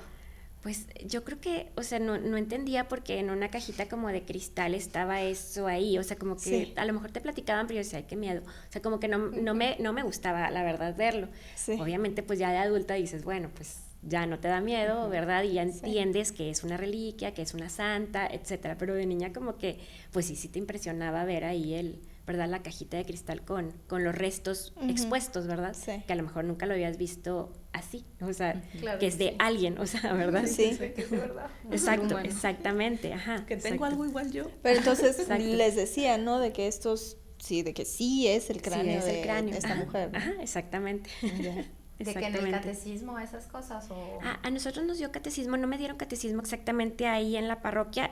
Pues yo creo que, o sea, no entendía porque en una cajita como de cristal estaba eso ahí, o sea, como que Sí. a lo mejor te platicaban, pero yo decía, ay, qué miedo, o sea, como que no me gustaba, la verdad, verlo. Sí. Obviamente, pues ya de adulta dices, bueno, pues ya no te da miedo, ¿verdad? Y ya entiendes que es una reliquia, que es una santa, etcétera, pero de niña como que, pues sí te impresionaba ver ahí ¿verdad? La cajita de cristal con los restos expuestos, ¿verdad? Sí. Que a lo mejor nunca lo habías visto así, o sea, Claro que es que de sí. alguien, o sea, ¿verdad? Sí. Que es de verdad. Exacto, humano. exactamente, ajá. Que tengo exacto. algo igual yo. Pero entonces Exacto. les decía, ¿no? De que de que sí es el cráneo, Sí, es el cráneo. de esta Ajá, mujer. ¿no? Ajá, exactamente. Ya. ¿De que en el Exactamente. catecismo esas cosas o...? A nosotros nos dio catecismo, no me dieron catecismo exactamente ahí en la parroquia.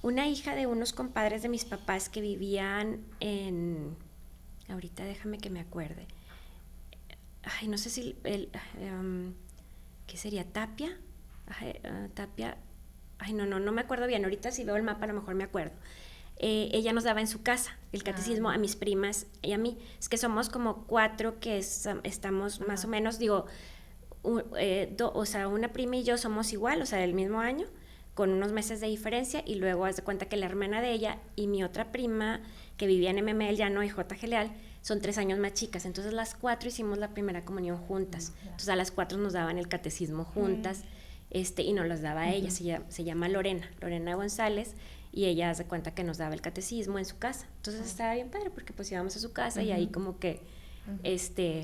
Una hija de unos compadres de mis papás que vivían ahorita déjame que me acuerde. Ay, no sé si ¿qué sería? ¿Tapia? Ay, Tapia. Ay, no me acuerdo bien. Ahorita si veo el mapa a lo mejor me acuerdo. Ella nos daba en su casa el catecismo a mis primas y a mí. Es que somos como 4 que estamos más o menos, digo, o sea, una prima y yo somos igual, o sea, del mismo año, con unos meses de diferencia, y luego haz de cuenta que la hermana de ella y mi otra prima, que vivía en MML Llano y J. Leal, son 3 años más chicas. Entonces las 4 hicimos la primera comunión juntas. Entonces a las 4 nos daban el catecismo juntas, y nos los daba ella. Se llama Lorena González, y ella hace cuenta que nos daba el catecismo en su casa. Entonces estaba bien padre porque pues íbamos a su casa y ahí como que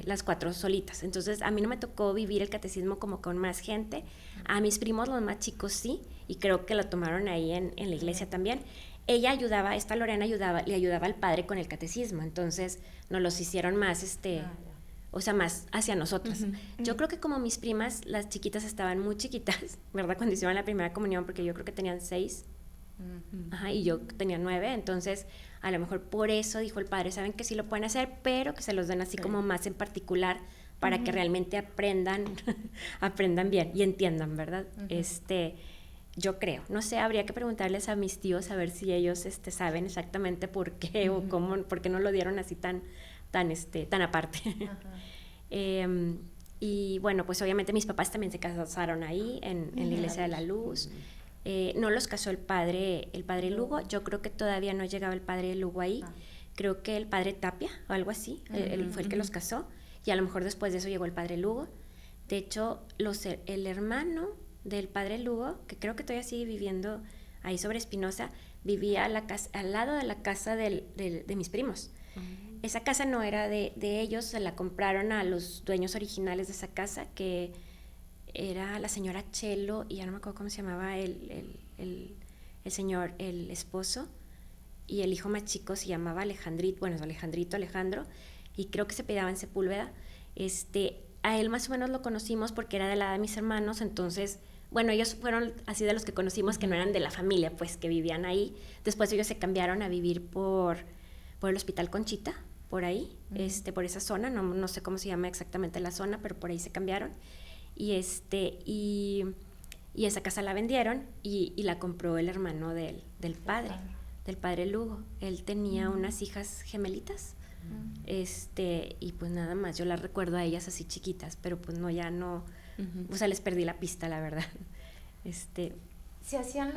las 4 solitas. Entonces a mí no me tocó vivir el catecismo como con más gente. A mis primos, los más chicos, sí, y creo que lo tomaron ahí en la iglesia también. Ella ayudaba, esta Lorena le ayudaba al padre con el catecismo, entonces nos los hicieron más, o sea, más hacia nosotras. Yo creo que como mis primas, las chiquitas estaban muy chiquitas, ¿verdad? Cuando hicieron la primera comunión, porque yo creo que tenían 6, ajá, y yo tenía 9, entonces a lo mejor por eso dijo el padre, saben que sí lo pueden hacer, pero que se los den así como más en particular para que realmente aprendan bien y entiendan, ¿verdad? Yo creo, no sé, habría que preguntarles a mis tíos a ver si ellos saben exactamente por qué o cómo, por qué no lo dieron así tan aparte. Y bueno, pues obviamente mis papás también se casaron ahí en la Iglesia de la Luz. No los casó el padre Lugo. Yo creo que todavía no llegaba el padre Lugo ahí. Creo que el padre Tapia o algo así, él fue el que los casó, y a lo mejor después de eso llegó el padre Lugo. De hecho, el hermano del padre Lugo, que creo que todavía sigue viviendo ahí sobre Espinosa, vivía al lado de la casa de mis primos. Esa casa no era de ellos, se la compraron a los dueños originales de esa casa, que era la señora Chelo, y ya no me acuerdo cómo se llamaba el señor, el esposo, y el hijo más chico se llamaba Alejandro, y creo que se pegaban Sepúlveda. A él más o menos lo conocimos porque era de la edad de mis hermanos, entonces, bueno, ellos fueron así de los que conocimos que no eran de la familia, pues, que vivían ahí. Después ellos se cambiaron a vivir por el Hospital Conchita, por ahí, por esa zona, no sé cómo se llama exactamente la zona, pero por ahí se cambiaron. Y esa casa la vendieron y la compró el hermano del padre Lugo. Él tenía unas hijas gemelitas, y pues nada más, yo las recuerdo a ellas así chiquitas, pero pues o sea, les perdí la pista, la verdad. ¿Se hacían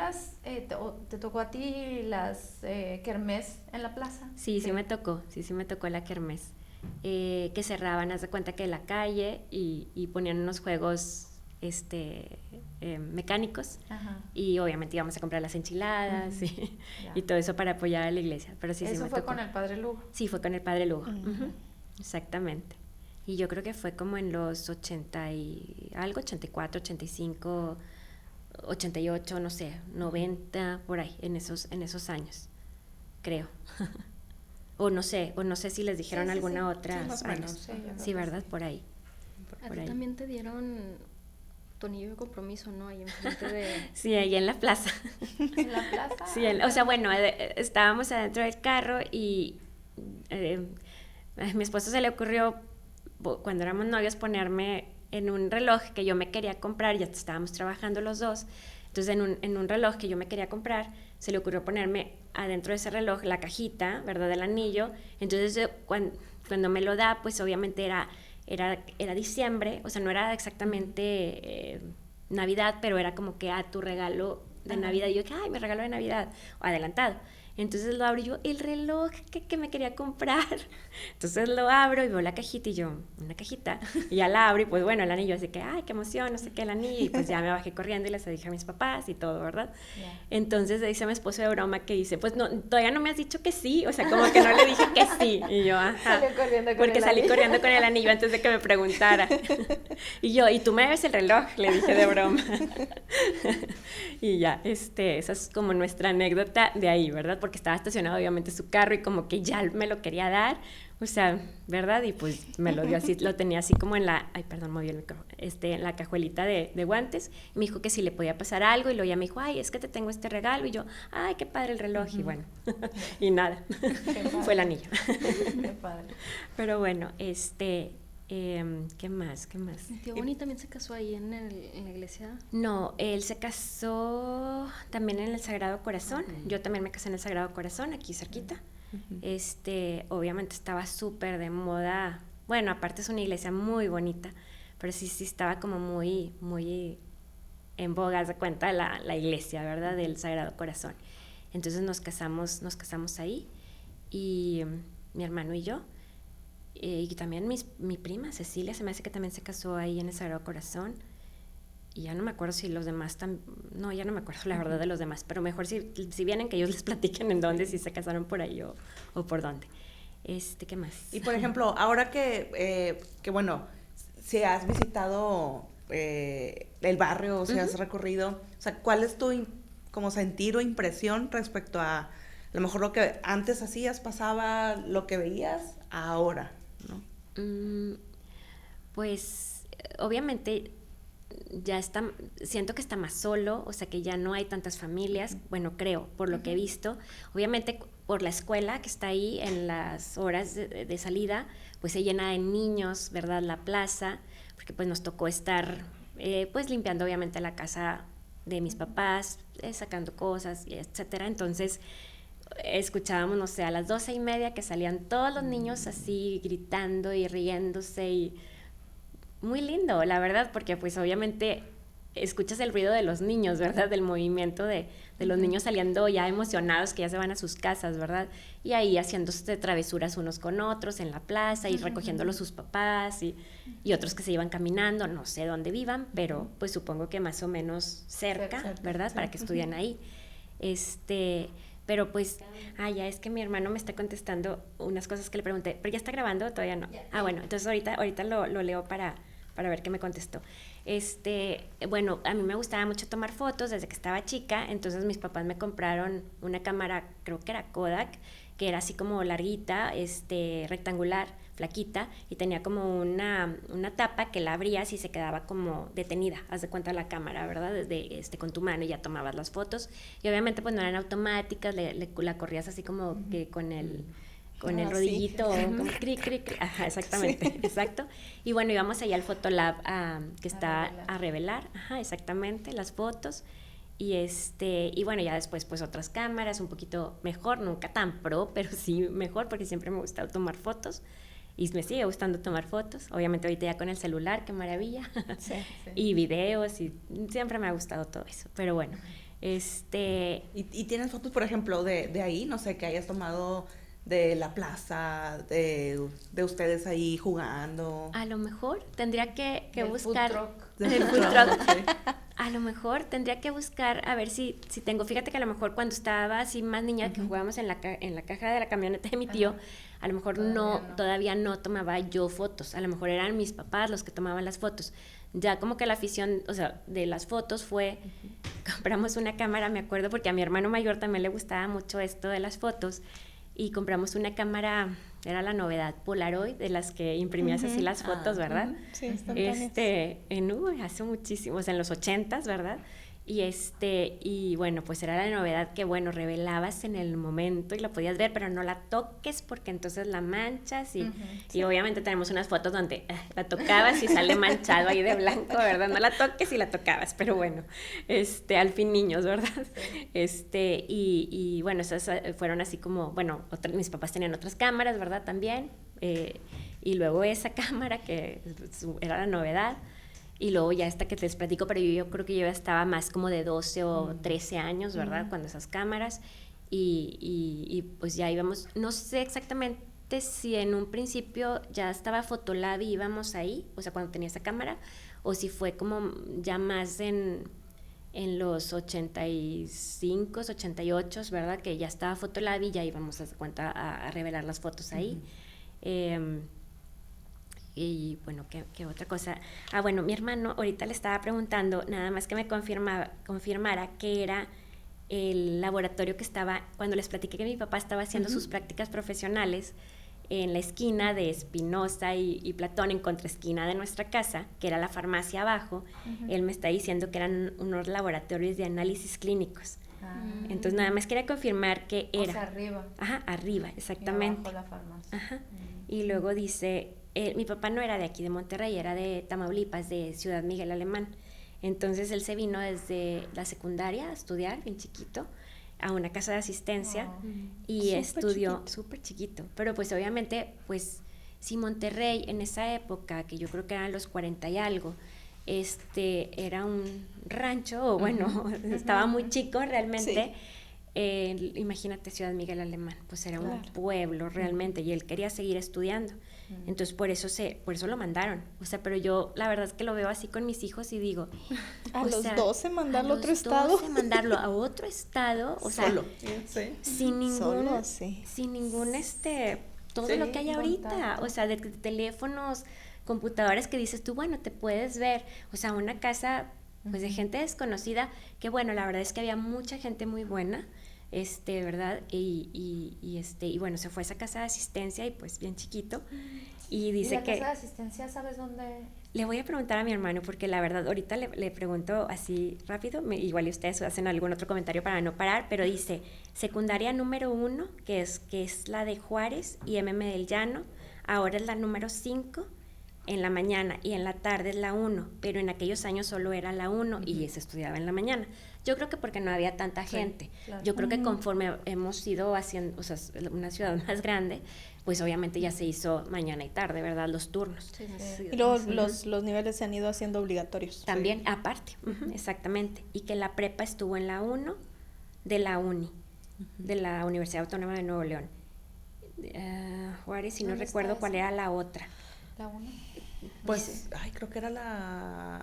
te tocó a ti las kermés en la plaza? Sí me tocó la kermés. Que cerraban, haz de cuenta que la calle y ponían unos juegos mecánicos. Ajá. Y obviamente íbamos a comprar las enchiladas y todo eso para apoyar a la iglesia. Pero sí ¿Eso me fue tocó. con el padre Lugo? Sí, fue con el padre Lugo. Exactamente. Y yo creo que fue como en los 80 y algo, 84, 85, 88, no sé, 90, por ahí, en esos años, creo. O no sé si les dijeron alguna otra más o menos. años. Sí, ¿verdad? Por ahí. A ti también te dieron tu anillo de compromiso, ¿no? Ahí enfrente de... Sí, ahí en la plaza. ¿En la plaza? Sí, o sea, bueno, estábamos adentro del carro y a mi esposo se le ocurrió, cuando éramos novios, ponerme en un reloj que yo me quería comprar, ya estábamos trabajando los dos, entonces en un reloj que yo me quería comprar, se le ocurrió ponerme adentro de ese reloj la cajita, ¿verdad?, del anillo. Entonces cuando me lo da, pues obviamente era diciembre, o sea, no era exactamente Navidad, pero era como que, tu regalo de Navidad. Y yo, ay, mi regalo de Navidad, adelantado. Entonces lo abro y yo, el reloj que me quería comprar. Entonces lo abro y veo la cajita y yo, una cajita. Y ya la abro y pues bueno, el anillo, así que, ay, qué emoción, no sé qué, el anillo. Y pues ya me bajé corriendo y les dije a mis papás y todo, ¿verdad? Yeah. Entonces dice mi esposo de broma que dice, pues no, todavía no me has dicho que sí. O sea, como que no le dije que sí. Y yo, ajá. Porque salí corriendo con el anillo antes de que me preguntara. Y yo, ¿y tú me debes el reloj? Le dije de broma. Y ya, esa es como nuestra anécdota de ahí, ¿verdad? Porque estaba estacionado obviamente su carro y como que ya me lo quería dar, o sea, ¿verdad? Y pues me lo dio así, lo tenía así como en la, ay, perdón, moví el micrófono, en la cajuelita de guantes, y me dijo que si le podía pasar algo, y luego ya me dijo, ay, es que te tengo este regalo, y yo, ay, qué padre el reloj, y bueno, y nada, fue el anillo. Qué padre. Pero bueno, ¿qué más? ¿Tío Boni también se casó ahí en la iglesia? No, él se casó también en el Sagrado Corazón. Yo también me casé en el Sagrado Corazón, aquí cerquita. Obviamente estaba súper de moda. Bueno, aparte es una iglesia muy bonita, pero sí estaba como muy, muy en boga, haz de cuenta, la iglesia, ¿verdad? Del Sagrado Corazón. Entonces nos casamos ahí, y mi hermano y yo. Y también mi prima Cecilia, se me hace que también se casó ahí en el Sagrado Corazón, y ya no me acuerdo si los demás no, ya no me acuerdo la verdad de los demás, pero mejor si vienen que ellos les platiquen en dónde, si se casaron por ahí o por dónde. ¿Qué más? Y por ejemplo, ahora que bueno, si has visitado el barrio, o si has recorrido, o sea, ¿cuál es tu como sentir o impresión respecto a lo mejor lo que antes hacías, pasaba, lo que veías ahora, ¿no? Pues obviamente ya siento que está más solo, o sea que ya no hay tantas familias, bueno, creo, por lo que he visto. Obviamente por la escuela que está ahí en las horas de salida, pues se llena de niños, ¿verdad? La plaza, porque pues nos tocó estar pues limpiando obviamente la casa de mis papás, sacando cosas, etcétera. Entonces escuchábamos, no sé, a las 12:30 que salían todos los niños así gritando y riéndose, y muy lindo, la verdad, porque pues obviamente escuchas el ruido de los niños, ¿verdad? Del movimiento de los niños saliendo ya emocionados, que ya se van a sus casas, ¿verdad? Y ahí haciéndose travesuras unos con otros en la plaza y recogiéndolos sus papás, y otros que se iban caminando, no sé dónde vivan, pero pues supongo que más o menos cerca, ¿verdad? Para que estudien ahí. Pero pues, ya es que mi hermano me está contestando unas cosas que le pregunté, pero ya está grabando, todavía no. Bueno, entonces ahorita lo leo para ver qué me contestó. Bueno, a mí me gustaba mucho tomar fotos desde que estaba chica, entonces mis papás me compraron una cámara, creo que era Kodak, que era así como larguita, rectangular, flaquita, y tenía como una tapa que la abrías y se quedaba como detenida, haz de cuenta la cámara, ¿verdad? Desde con tu mano y ya tomabas las fotos, y obviamente pues no eran automáticas, la corrías así como que con el rodillito, como cric, cric, cric. Ajá, exactamente, sí. Exacto. Y bueno, íbamos allá al Photolab que está a revelar, ajá, exactamente, las fotos. Y bueno, ya después pues otras cámaras, un poquito mejor, nunca tan pro, pero sí mejor, porque siempre me gustaba tomar fotos. Y me sigue gustando tomar fotos, obviamente ahorita ya con el celular, qué maravilla. Sí. Y videos, y siempre me ha gustado todo eso, pero bueno. ¿Y tienes fotos, por ejemplo, de ahí, no sé, que hayas tomado de la plaza, de ustedes ahí jugando? A lo mejor tendría que buscar el food truck. A lo mejor tendría que buscar a ver si tengo. Fíjate que a lo mejor cuando estaba así más niña, que jugábamos en la caja de la camioneta de mi tío, a lo mejor todavía no tomaba yo fotos, a lo mejor eran mis papás los que tomaban las fotos. Ya como que la afición, o sea, de las fotos fue, compramos una cámara, me acuerdo, porque a mi hermano mayor también le gustaba mucho esto de las fotos, y compramos una cámara, era la novedad, Polaroid, de las que imprimías así las fotos, ¿verdad? Sí, hace muchísimos, en los 80s, ¿verdad? Y bueno, pues era la novedad que, bueno, revelabas en el momento y lo podías ver, pero no la toques porque entonces la manchas y obviamente tenemos unas fotos donde la tocabas y sale manchado ahí de blanco, ¿verdad? No la toques y la tocabas, pero bueno, al fin niños, ¿verdad? Y bueno, esas fueron así como, bueno, mis papás tenían otras cámaras, ¿verdad? También, y luego esa cámara que era la novedad. Y luego ya hasta que les platico, pero yo creo que yo ya estaba más como de 12 o 13 años, ¿verdad? Cuando esas cámaras. Y pues ya íbamos, no sé exactamente si en un principio ya estaba Fotolab y íbamos ahí, o sea, cuando tenía esa cámara, o si fue como ya más en los 85, 88, ¿verdad? Que ya estaba Fotolab y ya íbamos a hacer cuenta a revelar las fotos ahí. Y bueno, ¿qué otra cosa? Bueno, mi hermano ahorita le estaba preguntando, nada más que me confirmara que era el laboratorio que estaba, cuando les platiqué que mi papá estaba haciendo sus prácticas profesionales en la esquina de Espinosa y Platón, en contraesquina de nuestra casa, que era la farmacia abajo. Él me está diciendo que eran unos laboratorios de análisis clínicos. Entonces nada más quería confirmar que era. O sea, arriba. Ajá, arriba, exactamente. Y abajo la farmacia. Ajá. Y luego dice, mi papá no era de aquí de Monterrey, era de Tamaulipas, de Ciudad Miguel Alemán. Entonces él se vino desde la secundaria a estudiar, bien chiquito, a una casa de asistencia y estudió súper chiquito. Pero pues obviamente, pues si Monterrey en esa época, que yo creo que eran los 40 y algo, era un rancho, o bueno, estaba muy chico realmente. Imagínate Ciudad Miguel Alemán, pues era un pueblo realmente, y él quería seguir estudiando. Entonces por eso lo mandaron. O sea, pero yo la verdad es que lo veo así con mis hijos y digo, a los 12 mandarlo a otro estado. 12 mandarlo a otro estado, o sea, Solo. sin ningún Solo, sí. sin ningún todo lo que hay ahorita, o sea, de teléfonos, computadoras que dices tú, bueno, te puedes ver, o sea, una casa pues de gente desconocida, que bueno, la verdad es que había mucha gente muy buena, ¿verdad? Y bueno, se fue a esa casa de asistencia y pues bien chiquito, y dice ¿Y la que... casa de asistencia sabes dónde? Le voy a preguntar a mi hermano, porque la verdad, ahorita le pregunto así rápido, igual ustedes hacen algún otro comentario para no parar, pero dice, secundaria número 1, que es la de Juárez y MM del Llano, ahora es la número 5, en la mañana, y en la tarde es la 1, pero en aquellos años solo era la 1 y se estudiaba en la mañana. Yo creo que porque no había tanta gente. Claro. Yo creo que conforme hemos ido haciendo, o sea, una ciudad más grande, pues obviamente ya se hizo mañana y tarde, ¿verdad? Los turnos. Y luego los niveles se han ido haciendo obligatorios. También, aparte, exactamente. Y que la prepa estuvo en la 1 de la UNI, de la Universidad Autónoma de Nuevo León. Juárez, y no recuerdo cuál era la otra. La 1. Pues, creo que era la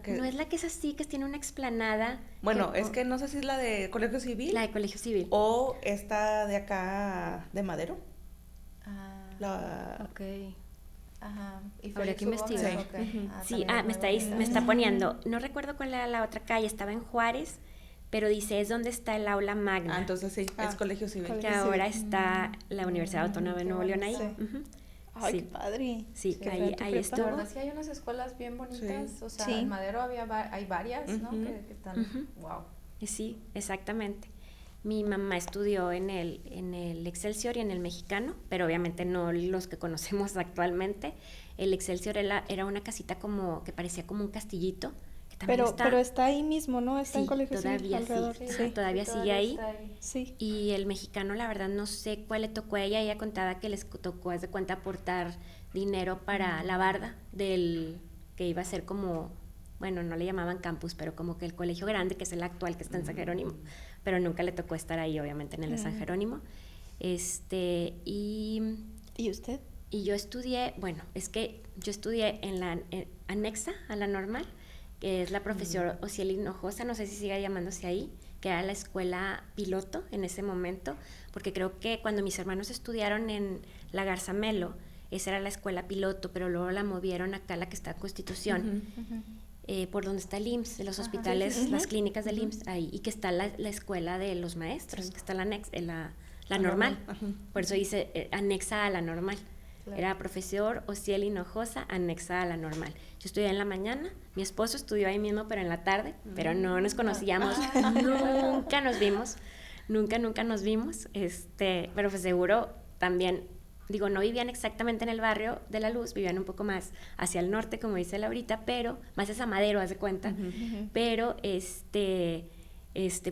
que... No es la que es así, que tiene una explanada. Bueno, es que no sé si es la de Colegio Civil. La de Colegio Civil. O esta de acá, de Madero. Ok. Ajá. ¿Y Habría que investigar. Sí, me está poniendo, no recuerdo cuál era la otra calle, estaba en Juárez, pero dice, es donde está el aula magna. Entonces sí, es Colegio Civil. Que ahora está la Universidad Autónoma de Nuevo León ahí. Ay, Sí. qué padre. Sí, Qué ahí La estuvo. verdad sí hay unas escuelas bien bonitas, Sí. o sea, Sí. en Madero hay varias, ¿no? Que están, wow. Sí, exactamente. Mi mamá estudió en el Excelsior y en el Mexicano, pero obviamente no los que conocemos actualmente. El Excelsior era una casita como que parecía como un castillito. Que también Pero está ahí mismo, ¿no? Está en Sí, Colegio Civil todavía alrededor. sí. Sí. Todavía sigue ahí. está ahí. Sí. Y el Mexicano, la verdad, no sé cuál le tocó a ella. Ella contaba que les tocó, haz de cuenta, aportar dinero para la barda del que iba a ser como, bueno, no le llamaban campus, pero como que el colegio grande, que es el actual, que está en San Jerónimo, pero nunca le tocó estar ahí, obviamente, en el de San Jerónimo. ¿Y usted? Y yo estudié, bueno, es que yo estudié en la anexa a la normal, que es la profesora Ociel Hinojosa, no sé si siga llamándose ahí, que era la escuela piloto en ese momento, porque creo que cuando mis hermanos estudiaron en la Garzamelo, esa era la escuela piloto, pero luego la movieron acá, la que está en Constitución, por donde está el IMSS, de los hospitales, las clínicas del IMSS, ahí, y que está la escuela de los maestros, que está la normal, por eso dice anexa a la normal. Claro. Era profesor Ociel Hinojosa, anexa a la normal. Yo estudié en la mañana, mi esposo estudió ahí mismo, pero en la tarde, pero no nos conocíamos, nunca nos vimos, nunca nos vimos, pero pues seguro también, digo, no vivían exactamente en el barrio de La Luz, vivían un poco más hacia el norte, como dice Laurita, pero más hacia Madero, haz de cuenta, pero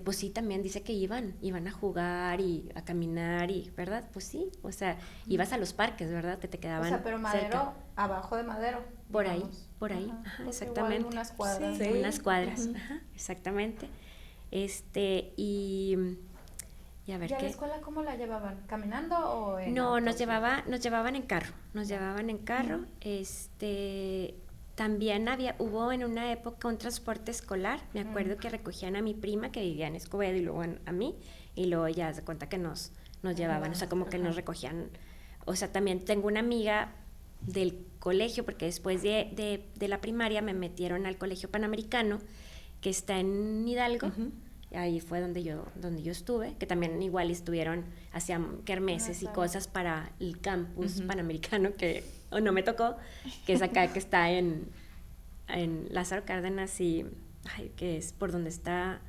pues sí, también dice que iban a jugar y a caminar y, ¿verdad? Pues sí, o sea, ibas a los parques, ¿verdad? Que te quedaban O sea, pero Madero, cerca. abajo de Madero. Por digamos. ahí, Ajá, ajá, pues exactamente. igual unas cuadras. Sí. Unas cuadras, ajá, exactamente. Y a ver ¿Y a la qué. escuela cómo la llevaban? ¿Caminando o en No, autos? nos llevaban en carro, también hubo en una época un transporte escolar, me acuerdo que recogían a mi prima que vivía en Escobedo y luego a mí, y luego ya se cuenta que nos llevaban, o sea, como que nos recogían, o sea, también tengo una amiga del colegio, porque después de la primaria me metieron al colegio Panamericano, que está en Hidalgo. Ahí fue donde yo estuve, que también igual estuvieron, hacían kermeses y cosas para el campus Panamericano, que no me tocó, que es acá, que está en Lázaro Cárdenas y, que es por donde está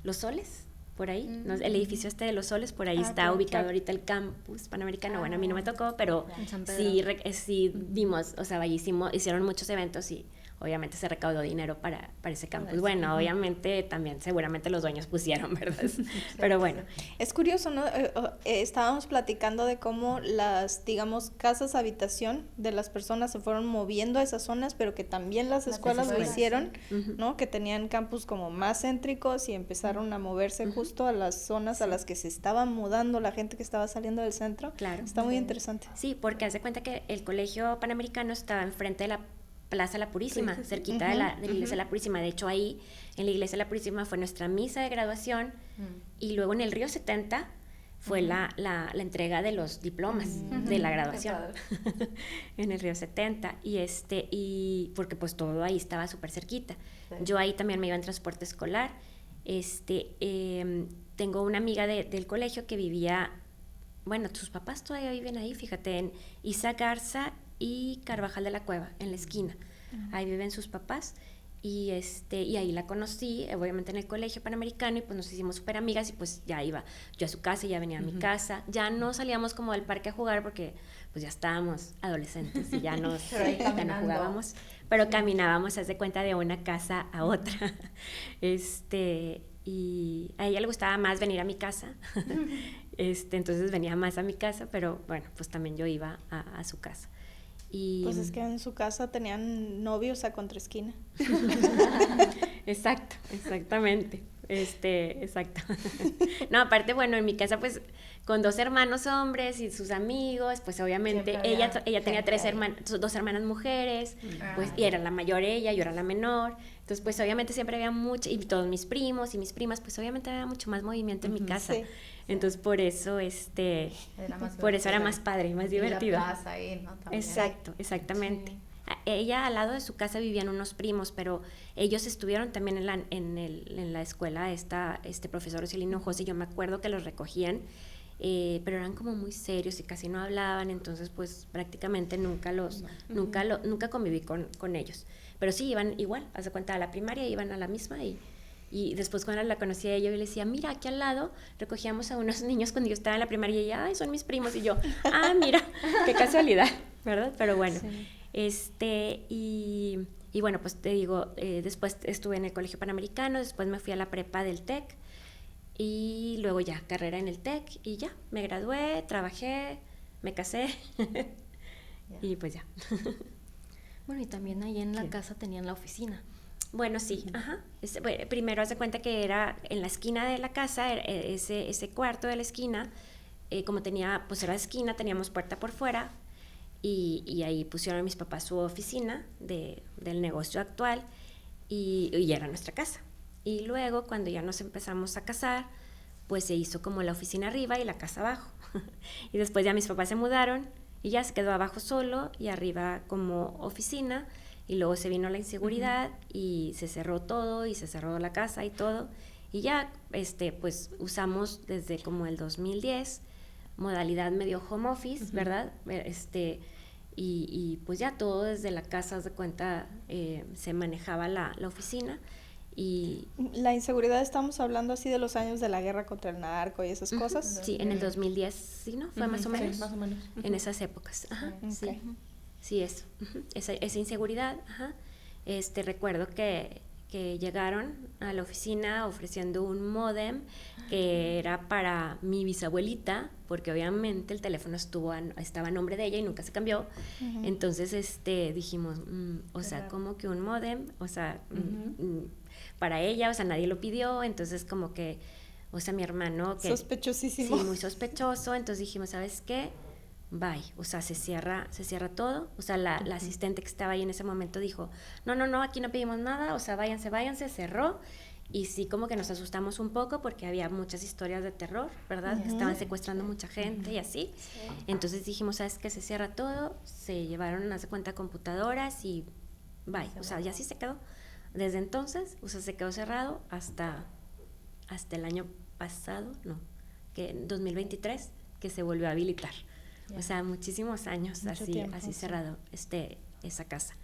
Los Soles, por ahí, ¿no? El edificio de Los Soles, por ahí está ubicado ahorita el campus Panamericano. Bueno, a mí no me tocó, pero En San Pedro. sí vimos, o sea, ahí hicieron muchos eventos y obviamente se recaudó dinero para ese campus. Bueno, obviamente también seguramente los dueños pusieron, ¿verdad? Pero bueno. Es curioso, ¿no? Estábamos platicando de cómo las, digamos, casas habitación de las personas se fueron moviendo a esas zonas, pero que también las escuelas lo hicieron, ¿no? Que tenían campus como más céntricos y empezaron a moverse justo a las zonas a las que se estaban mudando la gente que estaba saliendo del centro. Claro. Está muy interesante. Sí, porque haz de cuenta que el colegio Panamericano estaba enfrente de la Plaza La Purísima, cerquita de la iglesia de La Purísima. De hecho, ahí en la iglesia de La Purísima fue nuestra misa de graduación y luego en el Río 70 fue la entrega de los diplomas de la graduación en el Río 70 y porque pues todo ahí estaba súper cerquita. Yo ahí también me iba en transporte escolar. Tengo una amiga del colegio que vivía, bueno, sus papás todavía viven ahí, fíjate, en Isa Garza y Carvajal de la Cueva, en la esquina. Ahí viven sus papás y ahí la conocí, obviamente en el colegio Panamericano, y pues nos hicimos súper amigas y pues ya iba yo a su casa, ya venía a mi casa. Ya no salíamos como al parque a jugar porque pues ya estábamos adolescentes y ya no jugábamos, pero caminábamos, haz de cuenta, de una casa a otra. Y a ella le gustaba más venir a mi casa. Entonces venía más a mi casa, pero bueno, pues también yo iba a su casa. Pues es que en su casa tenían novios a contraesquina. Exacto, exactamente. Exacto. No, aparte, bueno, en mi casa, pues, con 2 hermanos hombres y sus amigos, pues obviamente ella tenía 2 hermanas mujeres, pues, y era la mayor ella, yo era la menor. Entonces, pues, obviamente siempre había mucho, y todos mis primos y mis primas, pues, obviamente había mucho más movimiento en mi casa. Sí. Entonces, por eso, era más padre, más divertido. La plaza ahí, ¿no? También. Exacto, exactamente. Sí. Ella, al lado de su casa, vivían unos primos, pero ellos estuvieron también en la escuela, este profesor Celino José, yo me acuerdo que los recogían, pero eran como muy serios y casi no hablaban, entonces pues prácticamente nunca conviví con ellos. Pero sí, iban igual, haz de cuenta, a la primaria, iban a la misma y después cuando la conocí a ella, yo le decía, mira, aquí al lado recogíamos a unos niños cuando yo estaba en la primaria y ella, ay, son mis primos, y yo, mira, qué casualidad, ¿verdad? Pero bueno, sí. Y bueno, pues te digo, después estuve en el Colegio Panamericano, después me fui a la prepa del TEC y luego ya carrera en el TEC y ya, me gradué, trabajé, me casé y pues ya. Bueno, y también ahí en la casa tenían la oficina. Bueno, sí, ajá. Bueno, primero haz de cuenta que era en la esquina de la casa, ese cuarto de la esquina, como tenía, pues era esquina, teníamos puerta por fuera. Y ahí pusieron mis papás su oficina del negocio actual y era nuestra casa. Y luego, cuando ya nos empezamos a casar, pues se hizo como la oficina arriba y la casa abajo. Y después ya mis papás se mudaron y ya se quedó abajo solo y arriba como oficina. Y luego se vino la inseguridad y se cerró todo y se cerró la casa y todo. Y ya, pues usamos desde como el 2010 modalidad medio home office, ¿verdad? Y pues ya todo desde la casa, de cuenta, se manejaba la oficina. Y la inseguridad, estamos hablando así de los años de la guerra contra el narco y esas cosas. Sí, en el 2010, ¿sí, no? Fue más o menos. Sí, más o menos. En esas épocas. Ajá, okay. Sí, eso. Esa inseguridad, ajá. Recuerdo que que llegaron a la oficina ofreciendo un módem que era para mi bisabuelita, porque obviamente el teléfono estaba a nombre de ella y nunca se cambió. Entonces dijimos, o sea, como que un módem, o sea, para ella, o sea, nadie lo pidió, entonces como que, o sea, mi hermano... Sospechosísimo. Sí, muy sospechoso, entonces dijimos, ¿sabes qué? Bye, o sea, se cierra todo, o sea, la asistente que estaba ahí en ese momento dijo, no, aquí no pedimos nada, o sea, váyanse, cerró, y sí, como que nos asustamos un poco porque había muchas historias de terror, ¿verdad? Estaban secuestrando mucha gente y así, entonces dijimos, ¿sabes qué? Se cierra todo, se llevaron, hace cuenta, computadoras y bye, o sea, ya sí se quedó, desde entonces, o sea, se quedó cerrado hasta el año pasado, que en 2023, que se volvió a habilitar. O sea, muchísimos años así cerrado esa casa.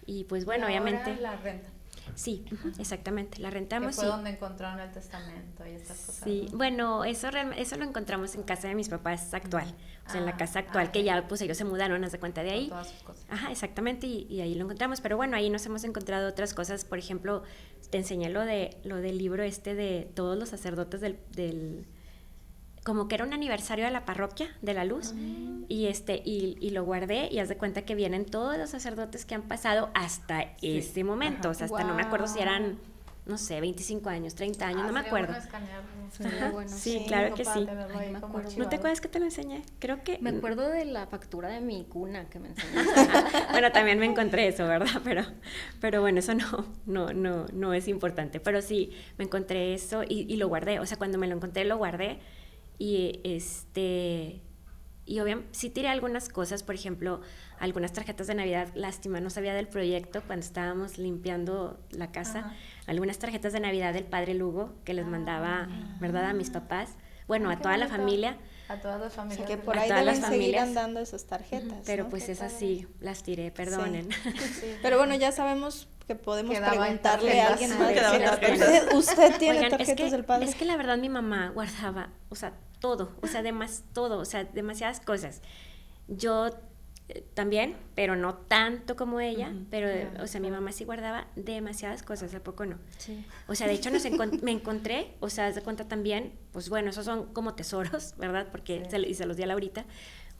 Y pues bueno, y obviamente... ahora la renta. Sí, exactamente, la rentamos. Que fue donde encontraron el testamento y estas cosas. Sí, ¿no? bueno, eso lo encontramos en casa de mis papás actual, o sea, en la casa actual, que ya pues ellos se mudaron, haz de cuenta de ahí. Con todas sus cosas. Ajá, exactamente, y ahí lo encontramos, pero bueno, ahí nos hemos encontrado otras cosas, por ejemplo, te enseñé lo del libro de todos los sacerdotes del como que era un aniversario de la parroquia de la Luz, y lo guardé, y haz de cuenta que vienen todos los sacerdotes que han pasado hasta ese momento, o sea, hasta no me acuerdo si eran, no sé, 25 años, 30 años, no me acuerdo. Sí, claro que sí. Ay, me acuerdo. ¿No te acuerdas que te lo enseñé? Creo que... Me acuerdo de la factura de mi cuna que me enseñaste. Bueno, también me encontré eso, ¿verdad? Pero bueno, eso no es importante. Pero sí, me encontré eso y lo guardé. O sea, cuando me lo encontré, lo guardé. Y obviamente sí tiré algunas cosas, por ejemplo, algunas tarjetas de Navidad. Lástima, no sabía del proyecto cuando estábamos limpiando la casa. Algunas tarjetas de Navidad del padre Lugo que les mandaba, ¿verdad? A mis papás. Bueno, a toda la familia. A todas las familias. O sea, que por ahí deben seguir andando esas tarjetas. Pero ¿no? pues esas sí, las tiré, perdonen. Sí. Pero bueno, ya sabemos que podemos Quedaba preguntarle a alguien más. Usted tiene Oigan, tarjetas del padre. Es que la verdad mi mamá guardaba, o sea, todo, o sea, demasiadas cosas. Yo también, pero no tanto como ella, pero, o sea, mi mamá sí guardaba demasiadas cosas, ¿a poco no? Sí. O sea, de hecho me encontré, o sea, de cuenta también, pues bueno, esos son como tesoros, ¿verdad? Porque se los di a Laurita.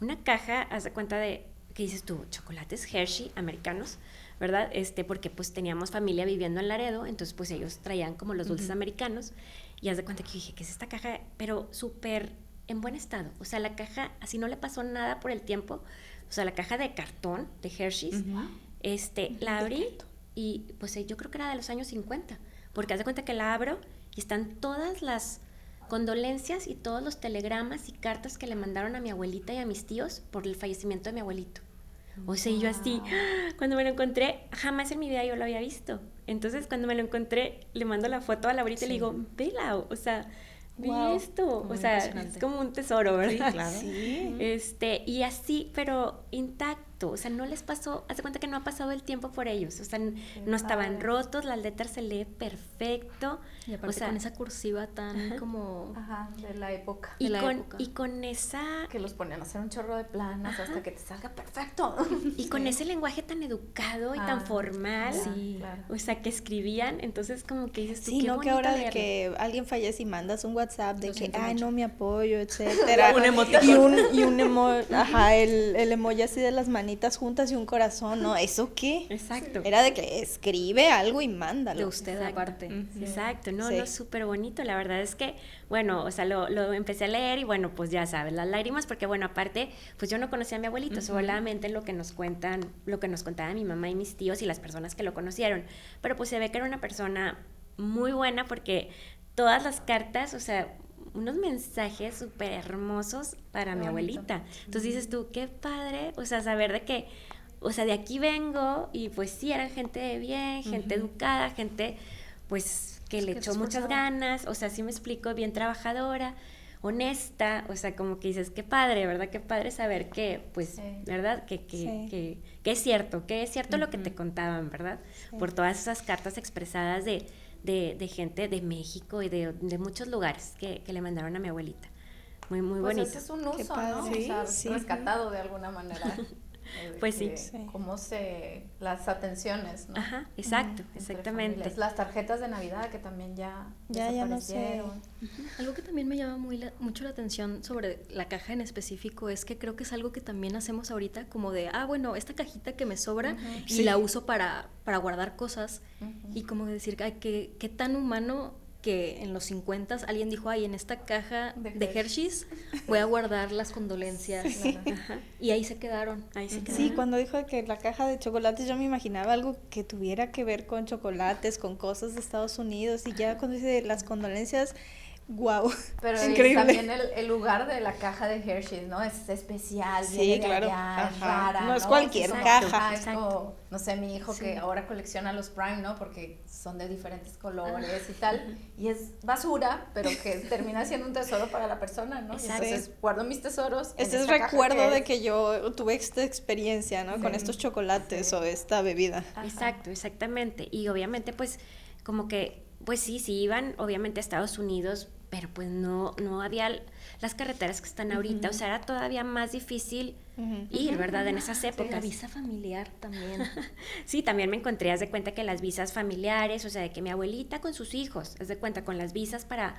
Una caja, haz de cuenta ¿qué dices tú? Chocolates Hershey americanos, ¿verdad? Porque pues teníamos familia viviendo en Laredo, entonces pues ellos traían como los dulces americanos, y haz de cuenta que dije, ¿qué es esta caja? Pero súper en buen estado, o sea, la caja, así no le pasó nada por el tiempo, o sea, la caja de cartón de Hershey's, la abrí y pues yo creo que era de los años 50, porque haz de cuenta que la abro y están todas las condolencias y todos los telegramas y cartas que le mandaron a mi abuelita y a mis tíos por el fallecimiento de mi abuelito. O sea, y yo así, cuando me lo encontré, jamás en mi vida yo lo había visto. Entonces, cuando me lo encontré, le mando la foto a Laurita y le digo, vela, o sea, vi esto. O sea, es como un tesoro, ¿verdad? Sí, claro. Sí. Y así, pero intacto. O sea, no les pasó, haz de cuenta que no ha pasado el tiempo por ellos. O sea, no estaban rotos, las letras se lee perfecto. Y aparte, o sea, con esa cursiva tan como... Ajá, de la época. Y con esa... Que los ponían a hacer un chorro de planas hasta que te salga perfecto. Y con ese lenguaje tan educado y tan formal. Sí, claro. O sea, que escribían, entonces como que dices tú, sí, qué no, bonito que ahora leerlo. de que alguien fallece y mandas un WhatsApp de que, ay, no, mi apoyo, etcétera. Un emoticón. Y un emoji, el emoji así de las manitas juntas y un corazón, ¿no? ¿Eso qué? Exacto. Era de que escribe algo y mándalo. De usted aparte. Exacto, no, súper bonito. La verdad es que, bueno, o sea, lo empecé a leer y bueno, pues ya sabes, las lágrimas, porque bueno, aparte, pues yo no conocía a mi abuelito, solamente lo que nos contaba mi mamá y mis tíos y las personas que lo conocieron. Pero pues se ve que era una persona muy buena porque todas las cartas, o sea, unos mensajes súper hermosos para mi abuelita. Entonces dices tú, qué padre, o sea, saber de que, o sea, de aquí vengo y pues sí, eran gente de bien, gente educada, gente pues que le echó muchas ganas, o sea, sí me explico, bien trabajadora, honesta, o sea, como que dices, qué padre, ¿verdad? Qué padre saber que, pues, ¿verdad? Que es cierto lo que te contaban, ¿verdad? Por todas esas cartas expresadas de gente de México y de muchos lugares que le mandaron a mi abuelita. Muy, muy pues bonito. Ese es un uso, qué padre. ¿no? Sí, o sea, rescatado de alguna manera. Pues sí. Cómo las atenciones, ¿no? Ajá, exacto, Entre exactamente. familias. Las tarjetas de Navidad que también ya no sé. desaparecieron. Algo que también me llama mucho la atención sobre la caja en específico es que creo que es algo que también hacemos ahorita, como de, bueno, esta cajita que me sobra y la uso para guardar cosas, y como decir, ay, qué tan humano que en los 50 alguien dijo, ay, en esta caja de Hershey's voy a guardar las condolencias. Claro. Y ahí se quedaron. Sí, cuando dijo que la caja de chocolates, yo me imaginaba algo que tuviera que ver con chocolates, con cosas de Estados Unidos, y ya cuando dice las condolencias, wow, Pero increíble. también el lugar de la caja de Hershey's, ¿no? Es especial, viene de allá, es rara, no es cualquier caja. Es como, no sé, mi hijo que ahora colecciona los Prime, ¿no? Porque son de diferentes colores y tal, y es basura, pero que termina siendo un tesoro para la persona, ¿no? Exacto. Entonces guardo mis tesoros. Este es recuerdo de que yo tuve esta experiencia, ¿no? Con estos chocolates o esta bebida. Exacto, exactamente. Y obviamente, pues, como que, pues sí iban, obviamente, a Estados Unidos, pero pues no había las carreteras que están ahorita, o sea, era todavía más difícil ir, ¿verdad? En esas épocas. La visa familiar también. Sí, también me encontré, haz de cuenta que las visas familiares, o sea, de que mi abuelita con sus hijos, haz de cuenta, con las visas para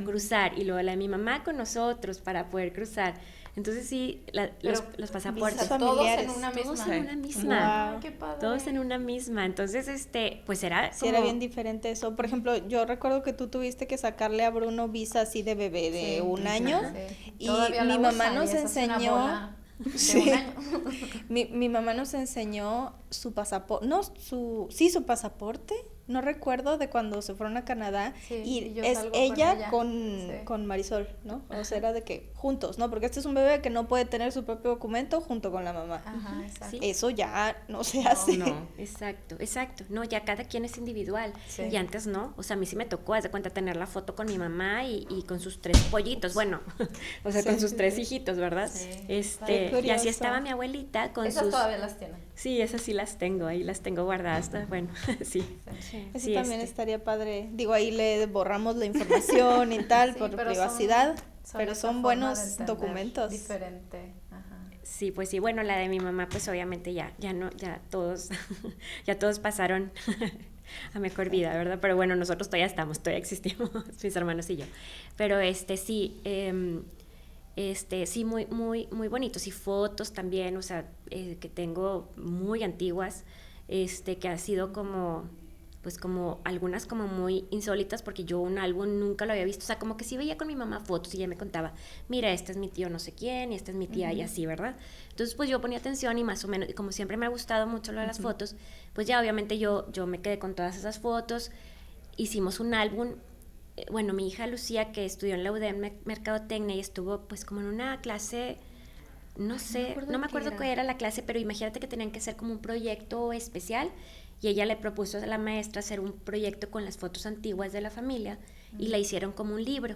cruzar, y luego la de mi mamá con nosotros para poder cruzar. Entonces sí, los pasaportes. Todos en una misma. Wow. Qué padre. Todos en una misma. Entonces, pues era Sí, como... era bien diferente eso. Por ejemplo, yo recuerdo que tú tuviste que sacarle a Bruno visa así de bebé de un año. Sí. Y Todavía mi la mamá usan, nos y esa es una enseñó... bola de Sí. un año. Mi mamá nos enseñó su pasaporte, su pasaporte, no recuerdo, de cuando se fueron a Canadá, Sí, y yo es salgo con ella ella. con Marisol, ¿no? O sea, era de que juntos, ¿no? Porque este es un bebé que no puede tener su propio documento junto con la mamá. Ajá, exacto. Sí. Eso ya no se hace. No. Exacto. No, ya cada quien es individual. Sí. Y antes no. O sea, a mí sí me tocó, haz de cuenta, tener la foto con mi mamá y con sus 3 pollitos. Bueno, o sea, con sus 3 hijijitos, ¿verdad? Sí. Qué Y así curioso. estaba mi abuelita con Esas sus... todavía las tienen. Sí, esas sí las tengo, ahí las tengo guardadas. Bueno, sí. Eso Sí, también estaría padre. Digo, ahí le borramos la información y tal Sí, por pero privacidad, pero esa son forma buenos de entender documentos. Diferente. Ajá. Sí, pues sí, bueno, la de mi mamá, pues obviamente ya todos, ya todos pasaron a mejor vida, ¿verdad? Pero bueno, nosotros todavía existimos, mis hermanos y yo. Pero sí, sí, muy bonitos, y fotos también, o sea, que tengo muy antiguas, que ha sido como, pues como algunas como muy insólitas, porque yo un álbum nunca lo había visto, o sea, como que sí veía con mi mamá fotos y ella me contaba, mira, este es mi tío no sé quién, y esta es mi tía, y así, ¿verdad? Entonces, pues yo ponía atención, y más o menos, y como siempre me ha gustado mucho lo de las fotos, pues ya obviamente yo me quedé con todas esas fotos, hicimos un álbum. Bueno, mi hija Lucía, que estudió en la UDEM Mercadotecnia y estuvo pues como en una clase, no me acuerdo qué era la clase, pero imagínate que tenían que hacer como un proyecto especial, y ella le propuso a la maestra hacer un proyecto con las fotos antiguas de la familia, y la hicieron como un libro.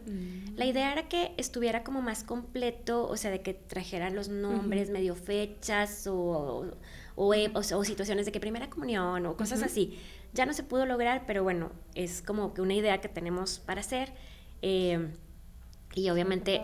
La idea era que estuviera como más completo, o sea, de que trajeran los nombres, medio fechas o situaciones de que primera comunión o cosas así. Ya no se pudo lograr, pero bueno, es como que una idea que tenemos para hacer. Y obviamente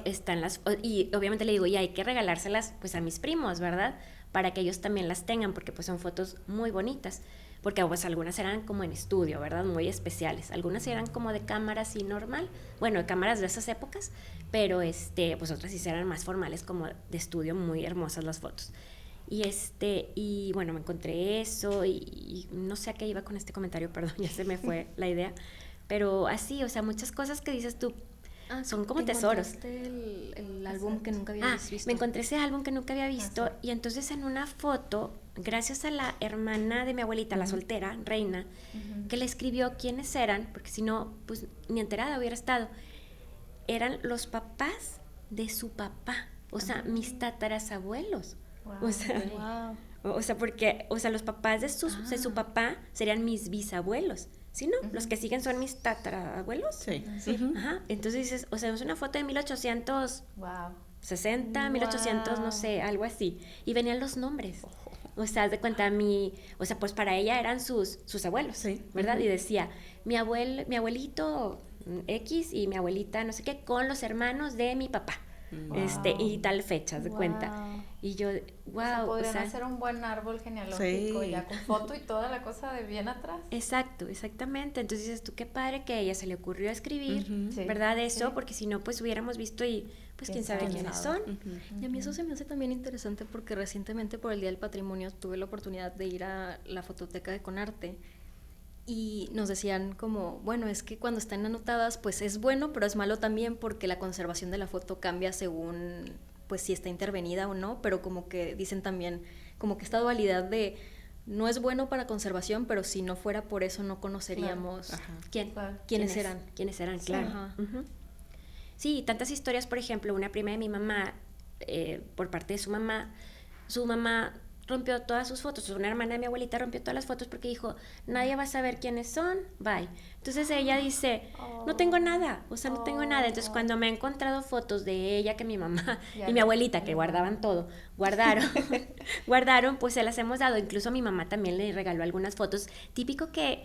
y obviamente le digo, y hay que regalárselas pues a mis primos, ¿verdad? Para que ellos también las tengan, porque pues son fotos muy bonitas. Porque pues algunas eran como en estudio, ¿verdad? Muy especiales. Algunas eran como de cámara así normal, bueno, de cámaras de esas épocas, pero pues otras sí eran más formales, como de estudio, muy hermosas las fotos. Y bueno, me encontré eso, y no sé a qué iba con este comentario, perdón, ya se me fue la idea, pero así, o sea, muchas cosas que dices tú son como tesoros. El álbum que nunca habías visto. Me encontré ese álbum que nunca había visto, y entonces en una foto, gracias a la hermana de mi abuelita, la soltera, Reina, que le escribió quiénes eran, porque si no, pues ni enterada hubiera estado, eran los papás de su papá, o sea, mis tatarabuelos. Wow. O sea, porque, o sea, los papás de su papá serían mis bisabuelos, ¿sí, no? Los que siguen son mis tatarabuelos. Sí. Ajá, entonces dices, o sea, es una foto de 1860, 1800, no sé, algo así, y venían los nombres. O sea, haz de cuenta, o sea, pues para ella eran sus abuelos, ¿verdad? Y decía, mi abuelito X y mi abuelita no sé qué, con los hermanos de mi papá. Y tal fecha, haz de cuenta. Y yo, wow. Podrían hacer un buen árbol genealógico, ya con foto y toda la cosa de bien atrás. Exacto, exactamente. Entonces dices tú, qué padre que a ella se le ocurrió escribir, ¿verdad? Eso, porque si no, pues hubiéramos visto y pues quién sabe quiénes son. Y a mí eso se me hace también interesante porque recientemente por el Día del Patrimonio tuve la oportunidad de ir a la fototeca de Conarte y nos decían como, bueno, es que cuando están anotadas pues es bueno, pero es malo también porque la conservación de la foto cambia según pues si está intervenida o no, pero como que dicen también como que esta dualidad de no es bueno para conservación, pero si no fuera por eso no conoceríamos quiénes eran. ¿Quiénes eran? Claro. Sí, tantas historias, por ejemplo, una prima de mi mamá, por parte de su mamá rompió todas sus fotos, una hermana de mi abuelita rompió todas las fotos porque dijo, nadie va a saber quiénes son, bye. Entonces ella dice, no tengo nada, no tengo nada. Entonces cuando me he encontrado fotos de ella que mi mamá y mi abuelita, que guardaban todo, guardaron, pues se las hemos dado. Incluso mi mamá también le regaló algunas fotos, típico que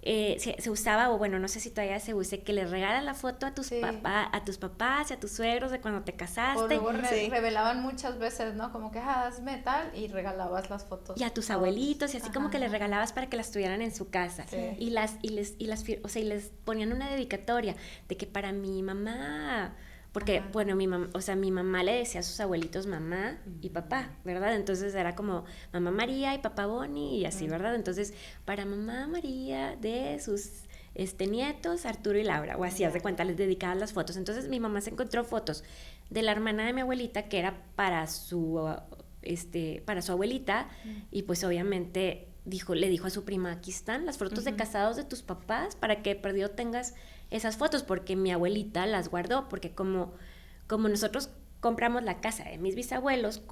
se usaba, o bueno, no sé si todavía se use, que le regalan la foto a tus papás y a tus suegros de cuando te casaste. O luego revelaban muchas veces, ¿no? Como que hazme tal y regalabas las fotos. Y a tus abuelitos, y así como que les regalabas para que las tuvieran en su casa. Y les ponían una dedicatoria de que para mi mamá, porque bueno, mi mamá le decía a sus abuelitos mamá y papá, ¿verdad? Entonces era como mamá María y papá Boni y así, ¿verdad? Entonces, para mamá María de sus nietos Arturo y Laura, o así, haz de cuenta, les dedicaban las fotos. Entonces mi mamá se encontró fotos de la hermana de mi abuelita que era para su abuelita, y pues obviamente le dijo a su prima, aquí están las fotos de casados de tus papás para que perdido tengas esas fotos, porque mi abuelita las guardó, porque como nosotros compramos la casa de mis bisabuelos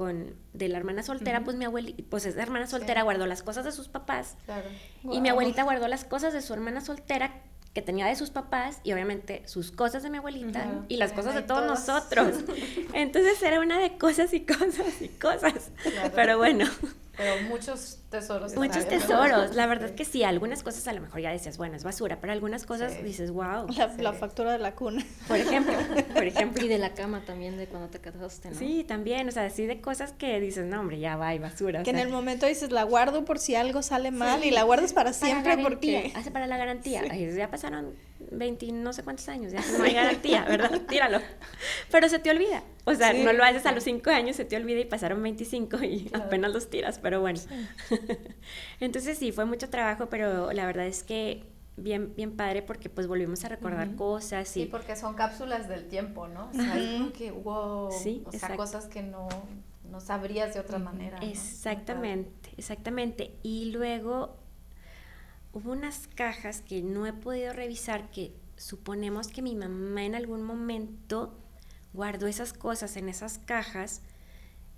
de la hermana soltera, pues mi abuelita, pues esa hermana soltera guardó las cosas de sus papás, y mi abuelita guardó las cosas de su hermana soltera que tenía de sus papás, y obviamente sus cosas de mi abuelita y las cosas de todos nosotros. Entonces era una de cosas y cosas y cosas. Pero bueno. Pero muchos tesoros. Muchos tesoros, la verdad que sí, algunas cosas a lo mejor ya decías, bueno, es basura, pero algunas cosas dices, wow. La factura de la cuna. Por ejemplo. Y de la cama también, de cuando te casaste, ¿no? Sí, también, o sea, así de cosas que dices, no, hombre, ya va, y basura. Que en el momento dices, la guardo por si algo sale mal, y la guardas para siempre porque... Hace para la garantía. Ay, ya pasaron 20 no sé cuántos años, ya no hay garantía, ¿verdad? Tíralo. Pero se te olvida. O sea, no lo haces a los 5 años, se te olvida y pasaron 25 y apenas los tiras, pero bueno. Entonces sí, fue mucho trabajo, pero la verdad es que bien padre porque pues volvimos a recordar cosas. Sí, porque son cápsulas del tiempo, ¿no? O sea, es como que, wow, sí, o sea, cosas que no sabrías de otra manera, ¿no? Exactamente. Y luego hubo unas cajas que no he podido revisar, que suponemos que mi mamá en algún momento guardó esas cosas en esas cajas,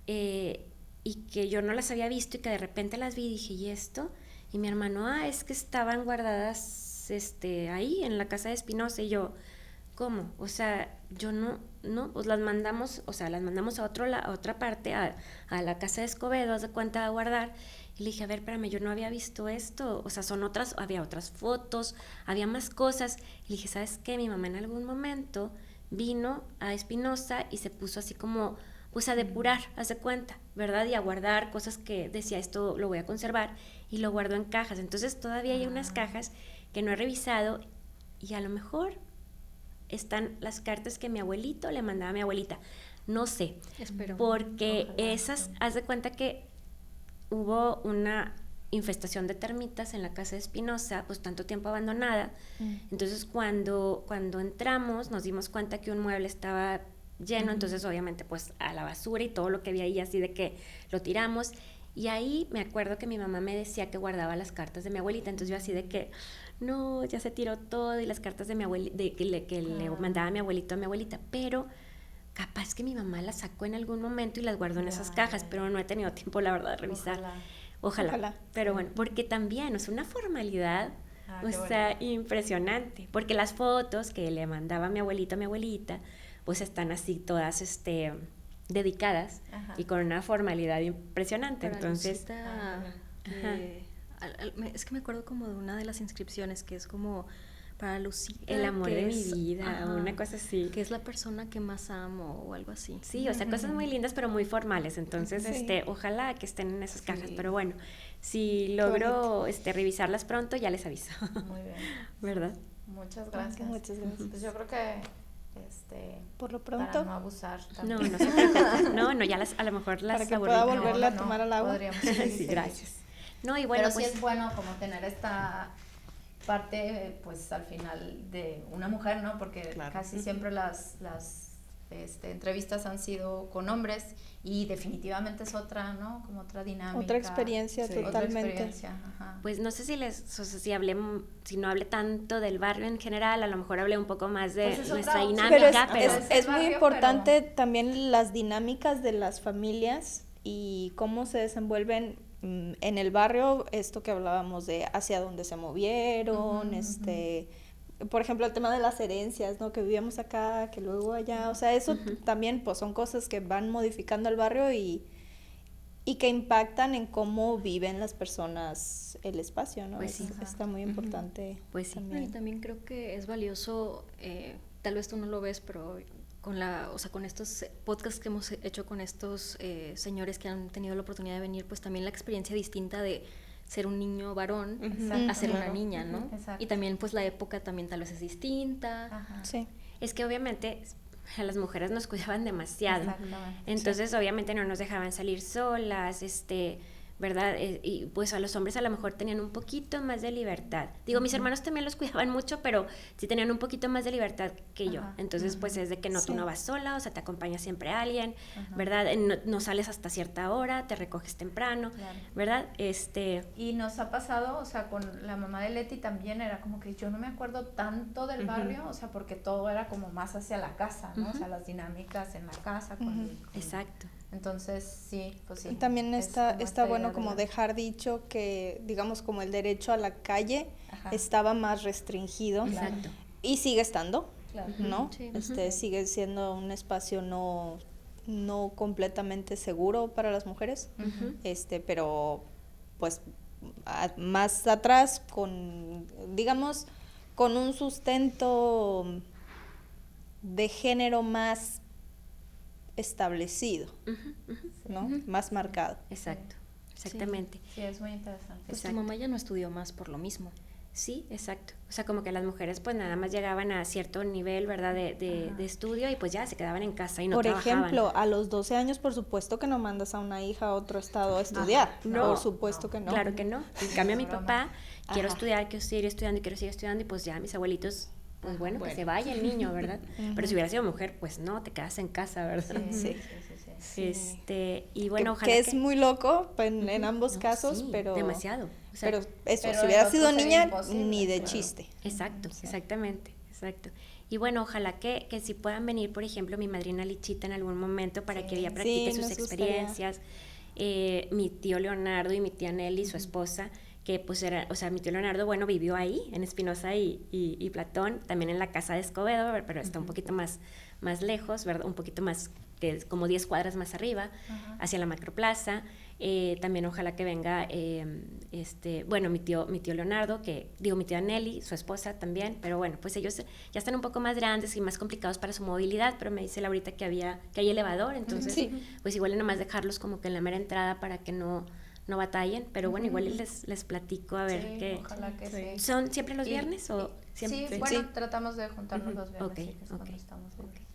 y que yo no las había visto, y que de repente las vi y dije, ¿y esto? Y mi hermano, es que estaban guardadas ahí en la casa de Espinosa. Y yo, ¿cómo? O sea, yo no, pues las mandamos a otra parte, a la casa de Escobedo, haz de cuenta, a guardar. Y le dije, a ver, espérame, yo no había visto esto, o sea, había otras fotos, había más cosas. Y le dije, ¿sabes qué? Mi mamá en algún momento vino a Espinosa y se puso así como, pues a depurar, haz de cuenta, ¿verdad? Y a guardar cosas que decía, esto lo voy a conservar, y lo guardo en cajas. Entonces todavía hay unas cajas que no he revisado, y a lo mejor están las cartas que mi abuelito le mandaba a mi abuelita. No sé. Espero. Porque esas, haz de cuenta que hubo una infestación de termitas en la casa de Espinosa, pues tanto tiempo abandonada. Entonces cuando entramos nos dimos cuenta que un mueble estaba lleno, entonces obviamente pues a la basura y todo lo que había ahí, así de que lo tiramos. Y ahí me acuerdo que mi mamá me decía que guardaba las cartas de mi abuelita, entonces yo así de que no, ya se tiró todo, y las cartas de mi abuelita, que le mandaba a mi abuelito, a mi abuelita, pero capaz que mi mamá las sacó en algún momento y las guardó en esas cajas, pero no he tenido tiempo, la verdad, de revisar. Ojalá. Pero bueno, porque también es una formalidad, o sea, impresionante, porque las fotos que le mandaba mi abuelito a mi abuelita, pues están así todas dedicadas y con una formalidad impresionante. Pero entonces es que me acuerdo como de una de las inscripciones que es como para Lucita. El amor de mi es- vida, ajá, una cosa así. que es la persona que más amo o algo así. Sí, o sea, cosas muy lindas pero muy formales, entonces Sí. Ojalá que estén en esas cajas, Sí. pero bueno, si logro revisarlas pronto ya les aviso. Muy bien. ¿Verdad? Muchas gracias. Muchas gracias. Pues yo creo que Por lo para pronto, no abusar No, también. no se preocupen. No, ya a lo mejor las para que aburrí. pueda No, volverle a no, tomar al agua. podríamos seguir, Sí, seguir. gracias. No, y bueno, Pero pues sí es bueno como tener esta parte, pues al final de una mujer, ¿no? Porque Claro. casi siempre las entrevistas han sido con hombres y definitivamente es otra, ¿no? Como otra dinámica. Otra experiencia Sí. Otra totalmente. experiencia, ajá. pues no sé si no hablé tanto del barrio en general, a lo mejor hablé un poco más de Pues es nuestra otra opción. dinámica, Pero pero es muy barrio, importante también las dinámicas de las familias y cómo se desenvuelven en el barrio, esto que hablábamos de hacia dónde se movieron, por ejemplo, el tema de las herencias, ¿no? Que vivíamos acá, que luego allá, o sea, eso también pues son cosas que van modificando el barrio y que impactan en cómo viven las personas el espacio, ¿no? Pues sí. Está muy importante. Pues sí. también. Y también creo que es valioso, tal vez tú no lo ves, pero con estos podcasts que hemos hecho con estos señores que han tenido la oportunidad de venir, pues también la experiencia distinta de ser un niño varón Exacto. a ser una Claro. niña, ¿no? Exacto. Y también pues la época también tal vez es distinta. Ajá. Sí. es que obviamente a las mujeres nos cuidaban demasiado. Exactamente. Entonces, obviamente no nos dejaban salir solas, ¿verdad? Y pues a los hombres a lo mejor tenían un poquito más de libertad. Digo, mis hermanos también los cuidaban mucho, pero sí tenían un poquito más de libertad que yo. Ajá. Entonces, pues es de que no, tú Sí. no vas sola, o sea, te acompaña siempre alguien, Ajá. ¿verdad? No sales hasta cierta hora, te recoges temprano, Claro. ¿verdad? Y nos ha pasado, o sea, con la mamá de Leti también era como que yo no me acuerdo tanto del barrio, o sea, porque todo era como más hacia la casa, ¿no? O sea, las dinámicas en la casa. Exacto. Entonces, sí, pues sí. Y también es está como esta bueno idea como de dejar dicho que, digamos, como el derecho a la calle Ajá. estaba más restringido Exacto. y sigue estando, Claro. ¿no? Sí. Sigue siendo un espacio no completamente seguro para las mujeres, Ujú. pero pues más atrás digamos, con un sustento de género más establecido, ¿no? Más marcado. Exacto. Exactamente. Sí, es muy interesante. Pues Exacto. tu mamá ya no estudió más por lo mismo. Sí, exacto. O sea, como que las mujeres pues nada más llegaban a cierto nivel, ¿verdad? De estudio y pues ya se quedaban en casa y no Por trabajaban. ejemplo, a los 12 años, por supuesto que no mandas a una hija a otro estado a estudiar. no, por supuesto que no. Claro que no. En cambio, mi Broma. papá, quiero Ajá. estudiar, quiero seguir estudiando y quiero seguir estudiando y pues ya mis abuelitos, pues bueno, que se vaya el niño, ¿verdad? Pero si hubiera sido mujer, pues no, te quedas en casa, ¿verdad? Sí, Sí. sí, sí. Y bueno, ojalá que es muy loco en ambos No, casos, sí, pero demasiado. O sea, pero eso, pero si hubiera el sido otro sería niña, imposible, ni de claro. chiste. Exacto, exactamente, exacto. Y bueno, ojalá que si puedan venir, por ejemplo, mi madrina Lichita en algún momento para que ella practique Sí, sus nos gustaría. experiencias. Mi tío Leonardo y mi tía Nelly, su esposa, que pues era, o sea, mi tío Leonardo, bueno, vivió ahí, en Espinosa y Platón, también en la casa de Escobedo, pero está un poquito más lejos, ¿verdad? Un poquito más, que es como 10 cuadras más arriba, hacia la Macroplaza. También ojalá que venga, bueno, mi tío Leonardo, mi tía Nelly, su esposa también, pero bueno, pues ellos ya están un poco más grandes y más complicados para su movilidad, pero me dice Laurita que hay elevador, entonces Sí. pues igual nomás dejarlos como que en la mera entrada para que no batallen, pero bueno, igual les platico a ver Sí, qué. ojalá que sí. ¿Son siempre los viernes o siempre? Sí, bueno, tratamos de juntarnos los viernes, Ok, sí, que es cuando ok. estamos bien.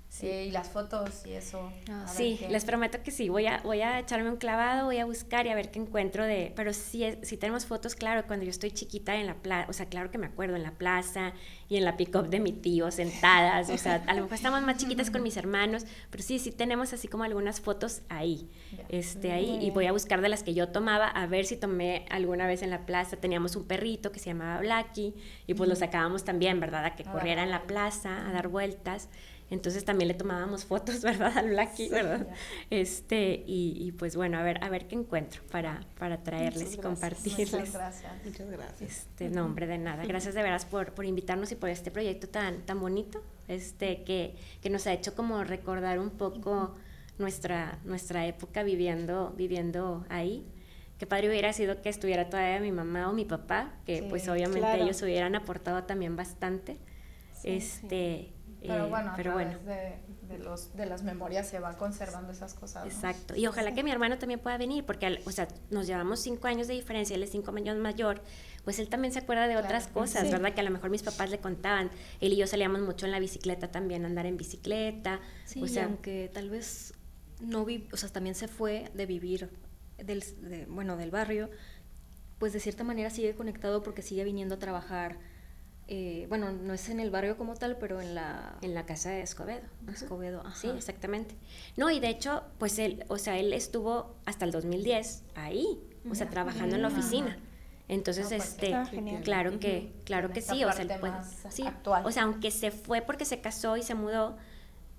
Sí. Y las fotos y eso. a ver Sí, qué- les prometo que sí, voy a echarme un clavado, voy a buscar y a ver qué encuentro pero sí tenemos fotos, claro, cuando yo estoy chiquita en la plaza, o sea, claro que me acuerdo, en la plaza y en la pick-up de mi tío, sentadas, o sea, a lo mejor estamos más chiquitas con mis hermanos, pero sí tenemos así como algunas fotos ahí, Ya. ahí, y voy a buscar de las que yo tomaba, a ver si tomé alguna vez en la plaza. Teníamos un perrito que se llamaba Blacky, y pues lo sacábamos también, ¿verdad?, a que corriera en la plaza, a dar vueltas. Entonces también le tomábamos fotos, ¿verdad?, al Blacky, ¿verdad? Y pues bueno, a ver qué encuentro para traerles y compartirles. Muchas gracias. Muchas gracias. No, hombre, de nada. Gracias de veras por invitarnos y por este proyecto tan bonito, que nos ha hecho como recordar un poco nuestra época viviendo ahí, qué padre hubiera sido que estuviera todavía mi mamá o mi papá, que Sí, pues obviamente claro. ellos hubieran aportado también bastante. Pero bueno, pero a bueno. través de las memorias se va conservando esas cosas, ¿no? Exacto, y ojalá que mi hermano también pueda venir, porque, o sea, nos llevamos 5 años de diferencia, él es 5 años mayor, pues él también se acuerda de otras cosas, Sí. ¿verdad? Que a lo mejor mis papás le contaban, él y yo salíamos mucho en la bicicleta también, a andar en bicicleta, Sí, o y sea, aunque tal vez no o sea, también se fue de vivir del barrio, pues de cierta manera sigue conectado porque sigue viniendo a trabajar, bueno, no es en el barrio como tal, pero en la casa de Escobedo. Escobedo, ajá. Sí, exactamente. No, y de hecho, pues él, o sea, él estuvo hasta el 2010 ahí, o sea, trabajando en la oficina. Entonces, No, pues, genial. claro que En esta sí, o sea, él parte puede, más sí, actual. o sea, aunque se fue porque se casó y se mudó,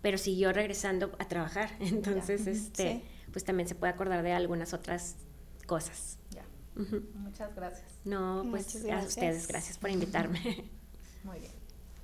pero siguió regresando a trabajar. Entonces, Sí. pues también se puede acordar de algunas otras cosas. Ya. Ujú. Muchas gracias. No, pues Muchas a gracias. ustedes, gracias por invitarme. Muy bien.